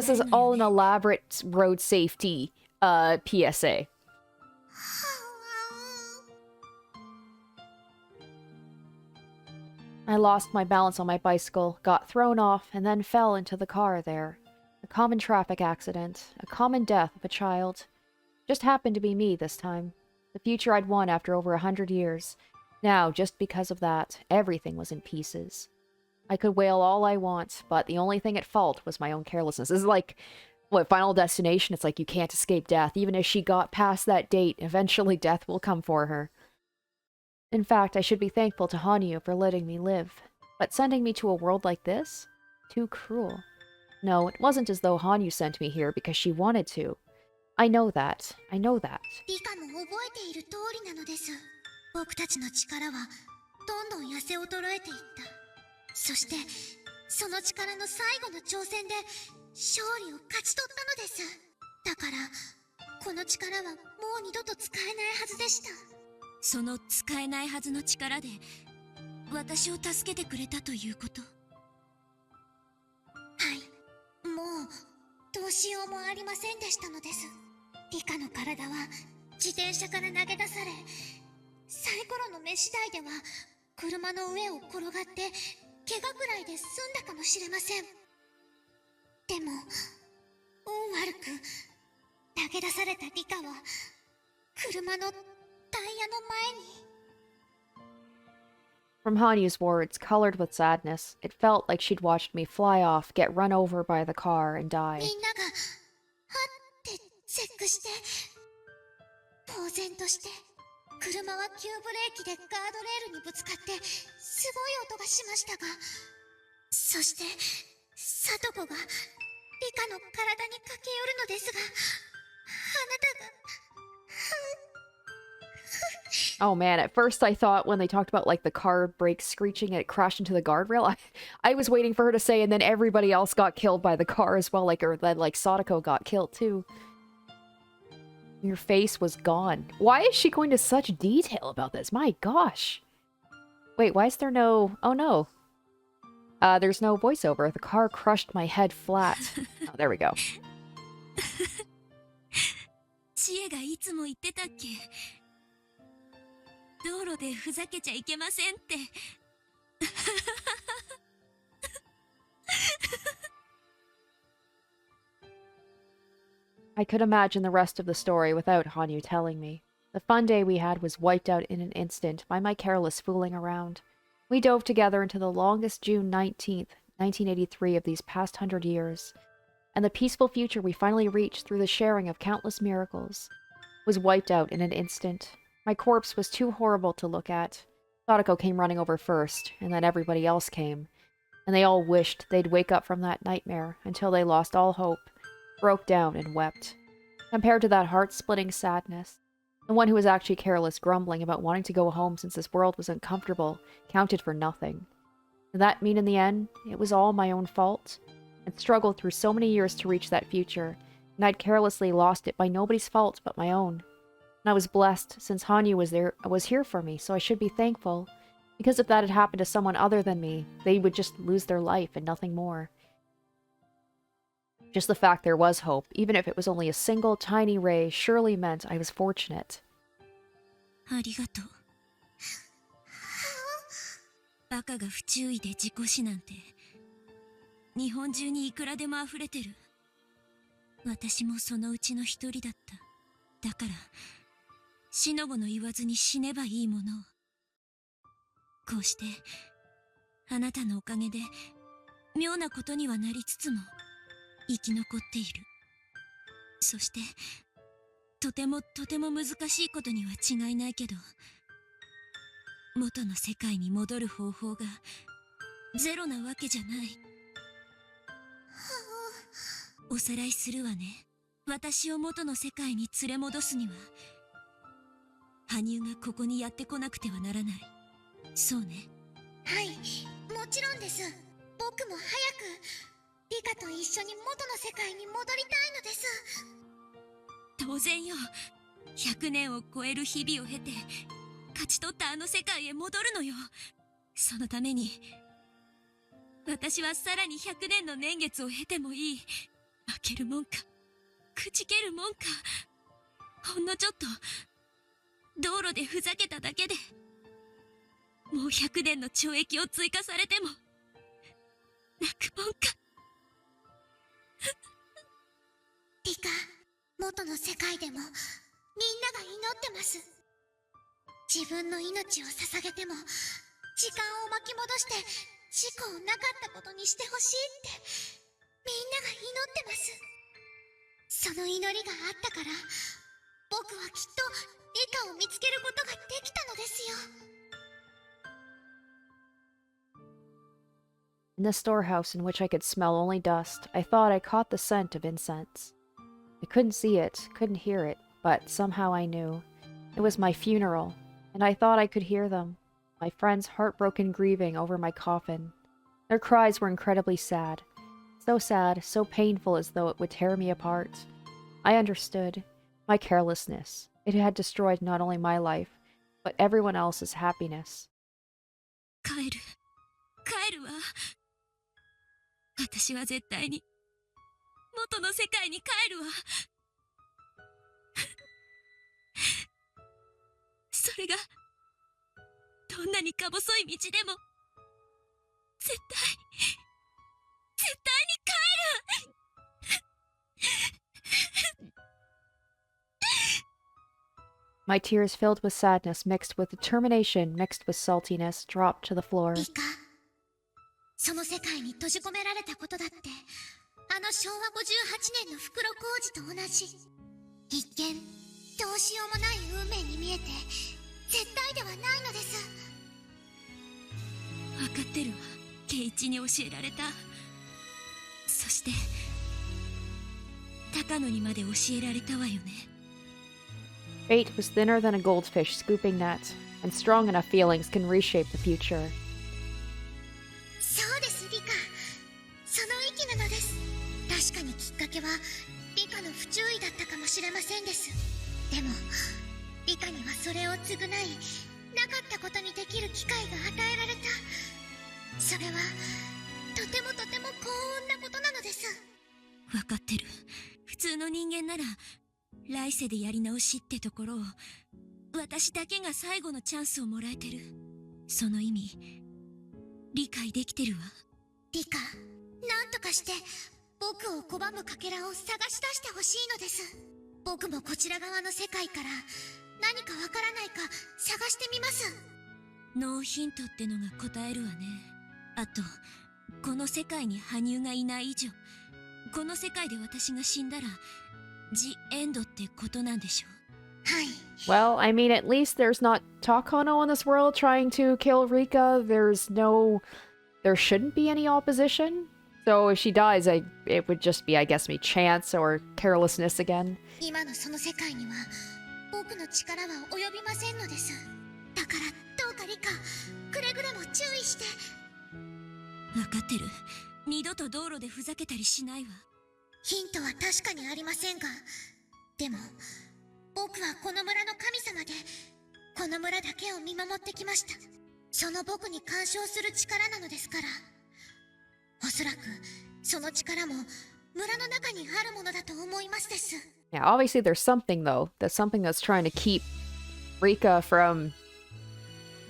is all an elaborate road safety PSA. I lost my balance on my bicycle, got thrown off, and then fell into the car there. A common traffic accident, a common death of a child. Just happened to be me this time. The future I'd won after over 100 years. Now, just because of that, everything was in pieces. I could wail all I want, but the only thing at fault was my own carelessness. This is like, what, Final Destination? It's like you can't escape death. Even if she got past that date, eventually death will come for her. In fact, I should be thankful to Hanyu for letting me live. But sending me to a world like this? Too cruel. No, it wasn't as though Hanyu sent me here because she wanted to. I know that. I know that. リカも覚えている通りなのです。僕たちの力はどんどん痩せ衰えていった。そしてその力の最後の挑戦で勝利を勝ち取ったのです。だからこの力はもう二度と使えないはずでした。その使えないはずの力で私を助けてくれたということ。はい、もうどうしようもありませんでしたのです。リカの体は自転車から投げ出され、サイコロの目次第では車の上を転がって怪我ぐらいで済んだかもしれません。でも運悪く投げ出されたリカは車のタイヤの前に。 From Hanyu's words, colored with sadness, it felt like she'd watched me fly off, get run over by the car, and die. みんながはって絶句して呆然として、車は急ブレーキでガードレールにぶつかってすごい音がしましたが、そしてサトコがリカの体に駆け寄るのですが、あなたが Oh man, at first I thought when they talked about like the car brakes screeching and it crashed into the guardrail, I was waiting for her to say, and then everybody else got killed by the car as well, like, or then like Sadako got killed too. Your face was gone. Why is she going to such detail about this? My gosh. Wait, why is there no... Oh no. There's no voiceover. The car crushed my head flat. Oh, there we go. 知恵がいつも言ってたっけ。道路でふざけちゃいけませんって。I could imagine the rest of the story without Hanyu telling me. The fun day we had was wiped out in an instant by my careless fooling around. We dove together into the longest June 19th, 1983 of these past 100 years, and the peaceful future we finally reached through the sharing of countless miracles was wiped out in an instant. My corpse was too horrible to look at. Sadako came running over first, and then everybody else came, and they all wished they'd wake up from that nightmare until they lost all hope, broke down and wept. Compared to that heart-splitting sadness, the one who was actually careless, grumbling about wanting to go home since this world was uncomfortable, counted for nothing. Did that mean in the end, it was all my own fault? I'd struggled through so many years to reach that future, and I'd carelessly lost it by nobody's fault but my own. And I was blessed, since Hanyu was here for me, so I should be thankful. Because if that had happened to someone other than me, they would just lose their life and nothing more. Just the fact there was hope, even if it was only a single tiny ray, surely meant I was fortunate. ありがとう。バカが不注意で事故死なんて日本中にいくらでも溢れてる。私もそのうちの一人だった。だからしのごの言わずに死ねばいいものを。こうしてあなたのおかげで妙なことにはなりつつも生き残っている。そしてとても難しいことには違いないけど、元の世界に戻る方法がゼロなわけじゃない。おさらいするわね。私を元の世界に連れ戻すには羽生がここにやってこなくてはならない。そうね。はい、もちろんです。僕も早くリカと一緒に元の世界に戻りたいのです。当然よ。100年を超える日々を経て勝ち取ったあの世界へ戻るのよ。そのために私はさらに100年の年月を経てもいい。負けるもんかくじけるもんか、ほんのちょっと道路でふざけただけでもう100年の懲役を追加されても泣くもんか。リカ、元の世界でもみんなが祈ってます。自分の命を捧げても時間を巻き戻して事故をなかったことにしてほしいってみんなが祈ってます。その祈りがあったから僕はきっとリカを見つけることができたのですよ。In the storehouse in which I could smell only dust, I thought I caught the scent of incense. I couldn't see it, couldn't hear it, but somehow I knew. It was my funeral, and I thought I could hear them, my friends' heartbroken grieving over my coffin. Their cries were incredibly sad. So sad, so painful as though it would tear me apart. I understood. My carelessness. It had destroyed not only my life, but everyone else's happiness. 帰るわ。私は絶対に元の世界に帰るわ。それがどんなにか細い道でも絶対に帰る。My tears filled with sadness mixed with determination mixed with saltiness dropped to the floor. リカ、その世界に閉じ込められたことだってあの昭和58年の袋小路と同じ。一見どうしようもない運命に見えて絶対ではないのです。分かってるわ。ケイチに教えられた。そして高野にまで教えられたわよね。Fate was thinner than a goldfish scooping net, and strong enough feelings can reshape the future. そうです、リカ。その意気なのです。確かにきっかけはリカの不注意だったかもしれませんです。でもリカにはそれを償い、なかったことにできる機会が与えられた。それはとても幸運なことなのです。分かってる。普通の人間なら来世でやり直しってところを私だけが最後のチャンスをもらえてる。その意味理解できてるわ。リカ、なんとかして僕を拒むかけらを探し出してほしいのです。僕もこちら側の世界から何かわからないか探してみます。ノーヒントってのが答えるわね。あとこの世界に羽生がいない以上、この世界で私が死んだらジ・エンドってことなんでしょう。はい。 Well, I mean, at least there's not Takano in this world trying to kill Rika. There shouldn't be any opposition. So if she dies, it would just be, I guess, me chance or carelessness again. 今のその世界には僕の力は及びませんのです。だからどうかリカ、くれぐれも注意して。分かってる。二度と道路でふざけたりしないわ。ヒントは確かにありませんが、でも僕はこの村の神様でこの村だけを見守ってきました。その僕に干渉する力なのですから、おそらくその力も村の中にあるものだと思いますです。 Yeah, obviously there's something, though. That's something that's trying to keep Rika from...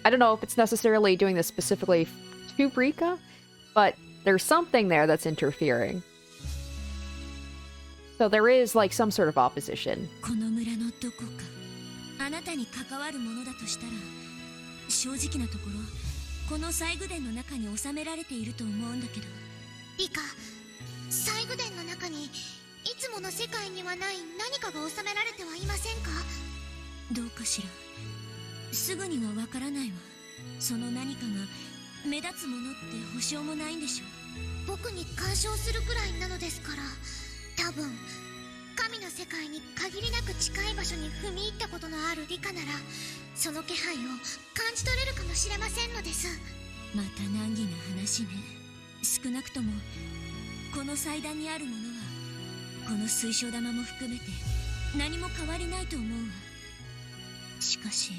I don't know if it's necessarily doing this specifically to Rika, but there's something there that's interfering. So there is, like, some sort of opposition. この村のどこかあなたに関わるものだとしたら、正直なところこの細具殿の中に収められていると思うんだけど。リカ、細具殿の中にいつもの世界にはない何かが収められてはいませんか？どうかしら。すぐにはわからないわ。その何かが目立つものって保証もないんでしょ。僕に干渉するくらいなのですから、多分神の世界に限りなく近い場所に踏み入ったことのあるリカなら、その気配を感じ取れるかもしれませんのです。また難儀な話ね。少なくともこの祭壇にあるものはこの水晶玉も含めて何も変わりないと思うわ。しかし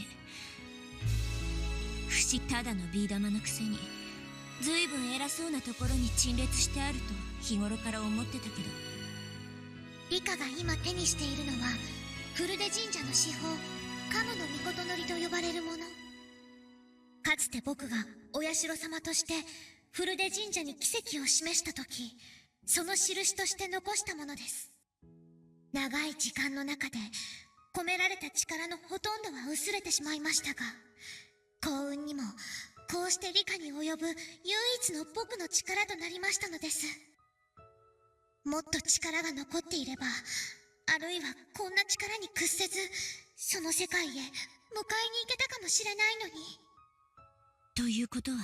不思議、ただのビー玉のくせにずいぶん偉そうなところに陳列してあると日頃から思ってたけど。リカが今手にしているのはフルデ神社の至宝カムの御のりと呼ばれるもの。かつて僕がお社様としてフルデ神社に奇跡を示した時、その印として残したものです。長い時間の中で込められた力のほとんどは薄れてしまいましたが、幸運にもこうしてリカに及ぶ唯一の僕の力となりましたのです。もっと力が残っていれば、あるいはこんな力に屈せずその世界へ迎えに行けたかもしれないのに。ということは、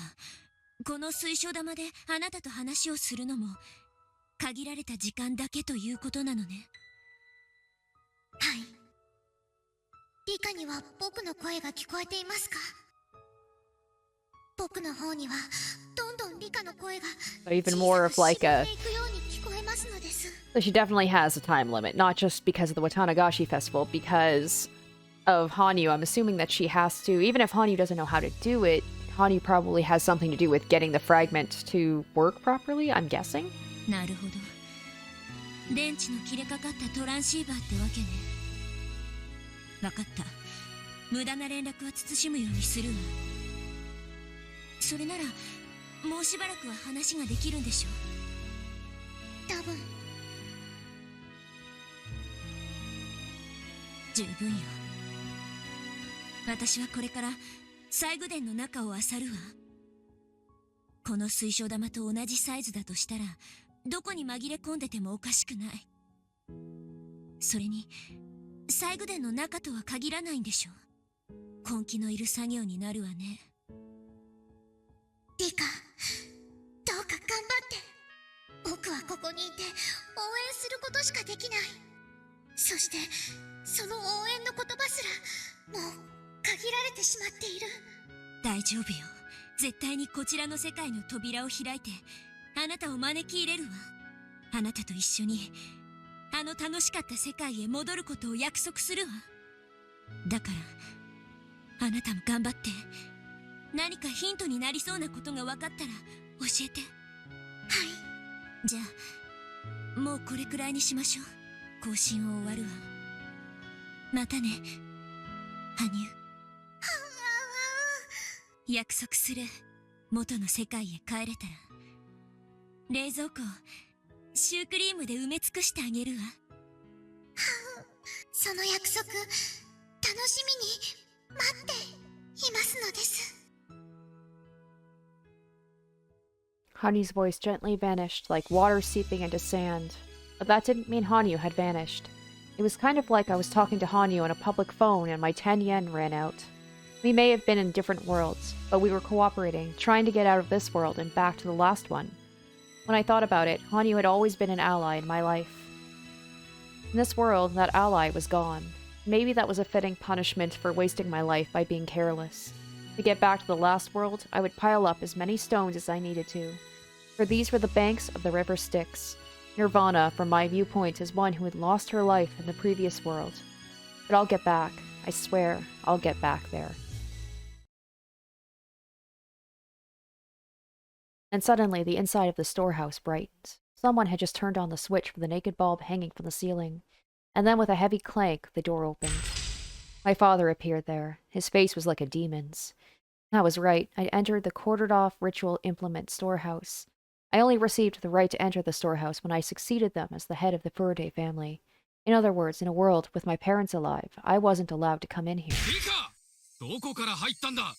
この水晶玉であなたと話をするのも限られた時間だけということなのね。はい。リカには僕の声が聞こえていますか？僕の方にはどんどんリカの声が Even more of like a... 小さく沈んでいくように聞こえますのです。 So she definitely has a time limit, not just because of the Watanagashi festival, because of Hanyu. I'm assuming that she has to, even if Hanyu doesn't know how to do it, Hanyu probably has something to do with getting the fragment to work properly, I'm guessing. なるほど。電池の切れかかったトランシーバーってわけね。わかった。無駄な連絡は慎むようにするわ。それならもうしばらくは話ができるんでしょ。多分。十分よ。私はこれから細具殿の中を漁るわ。この水晶玉と同じサイズだとしたらどこに紛れ込んでてもおかしくない。それに細具殿の中とは限らないんでしょ。根気のいる作業になるわね。リカ、どうか頑張って。僕はここにいて応援することしかできない。そしてその応援の言葉すらもう限られてしまっている。大丈夫よ。絶対にこちらの世界の扉を開いてあなたを招き入れるわ。あなたと一緒にあの楽しかった世界へ戻ることを約束するわ。だからあなたも頑張って。何かヒントになりそうなことが分かったら教えて。はい。じゃあもうこれくらいにしましょう。更新を終わるわ。またね、羽生。約束する。元の世界へ帰れたら冷蔵庫シュークリームで埋め尽くしてあげるわ。その約束楽しみに待っていますのです。Hanyu's voice gently vanished, like water seeping into sand. But that didn't mean Hanyu had vanished. It was kind of like I was talking to Hanyu on a public phone and my 10 yen ran out. We may have been in different worlds, but we were cooperating, trying to get out of this world and back to the last one. When I thought about it, Hanyu had always been an ally in my life. In this world, that ally was gone. Maybe that was a fitting punishment for wasting my life by being careless. To get back to the last world, I would pile up as many stones as I needed to, for these were the banks of the river Styx. Nirvana, from my viewpoint, is one who had lost her life in the previous world. But I'll get back. I swear, I'll get back there. And suddenly, the inside of the storehouse brightened. Someone had just turned on the switch for the naked bulb hanging from the ceiling. And then with a heavy clank, the door opened. My father appeared there. His face was like a demon's. I was right. I'd entered the quartered-off ritual implement storehouse. I only received the right to enter the storehouse when I succeeded them as the head of the Furaday family. In other words, in a world with my parents alive, I wasn't allowed to come in here. Rika! どこから入ったんだ?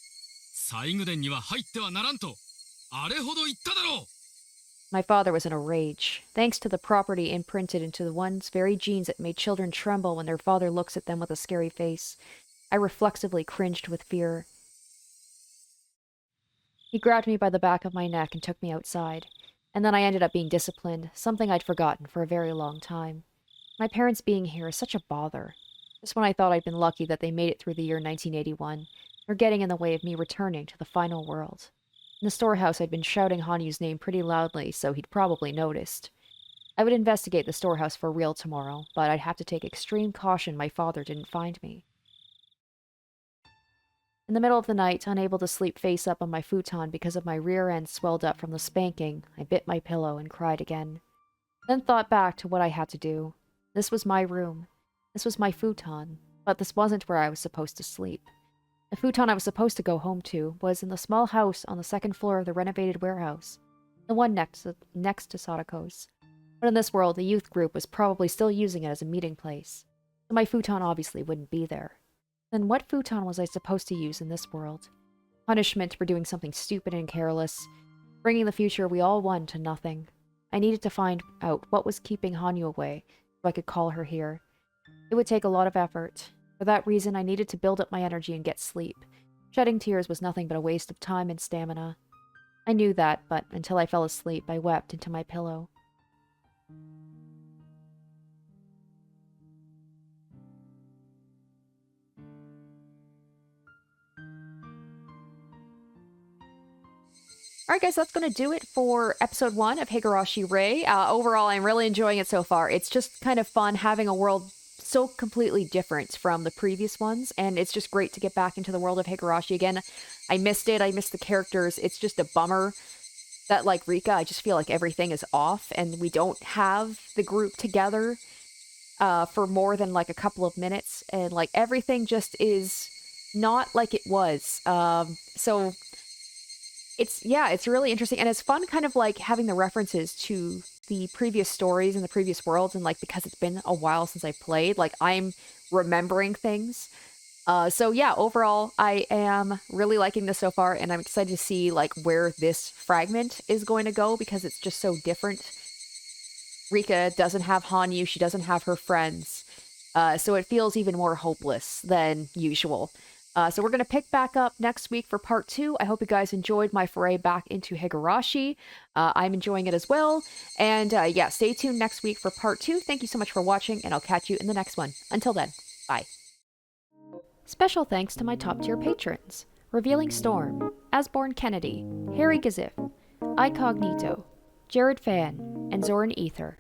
西宮殿には入ってはならんとあれほど言っただろう。 My father was in a rage, thanks to the property imprinted into the one's very genes that made children tremble when their father looks at them with a scary face. I reflexively cringed with fear. He grabbed me by the back of my neck and took me outside, and then I ended up being disciplined, something I'd forgotten for a very long time. My parents being here is such a bother. Just when I thought I'd been lucky that they made it through the year 1981, they're getting in the way of me returning to the final world. In the storehouse, I'd been shouting Hanyu's name pretty loudly, so he'd probably noticed. I would investigate the storehouse for real tomorrow, but I'd have to take extreme caution my father didn't find me. In the middle of the night, unable to sleep face up on my futon because of my rear end swelled up from the spanking, I bit my pillow and cried again. Then thought back to what I had to do. This was my room. This was my futon, but this wasn't where I was supposed to sleep. The futon I was supposed to go home to was in the small house on the second floor of the renovated warehouse, the one next to Sadako's. But in this world, the youth group was probably still using it as a meeting place, so my futon obviously wouldn't be there. Then what futon was I supposed to use in this world? Punishment for doing something stupid and careless, bringing the future we all won to nothing. I needed to find out what was keeping Hanyu away, so I could call her here. It would take a lot of effort. For that reason, I needed to build up my energy and get sleep. Shedding tears was nothing but a waste of time and stamina. I knew that, but until I fell asleep, I wept into my pillow. Alright guys, that's going to do it for episode 1 of Higurashi Rei. Overall, I'm really enjoying it so far. It's just kind of fun having a world so completely different from the previous ones, and it's just great to get back into the world of Higurashi again. I missed it. I missed the characters. It's just a bummer that, like Rika, I just feel like everything is off, and we don't have the group together for more than like a couple of minutes, and like everything just is not like it was. So it's really interesting, and it's fun kind of like having the references to the previous stories and the previous worlds, and like because it's been a while since I played, like I'm remembering things. So yeah, overall, I am really liking this so far, and I'm excited to see like where this fragment is going to go because it's just so different. Rika doesn't have Hanyu, she doesn't have her friends, so it feels even more hopeless than usual. So we're going to pick back up next week for part 2. I hope you guys enjoyed my foray back into Higurashi. I'm enjoying it as well. And yeah, stay tuned next week for part 2. Thank you so much for watching, and I'll catch you in the next one. Until then, bye. Special thanks to my top tier patrons: Revealing Storm, Asborn Kennedy, Harry Gazif, Icognito, Jared Fan, and Zoran Ether.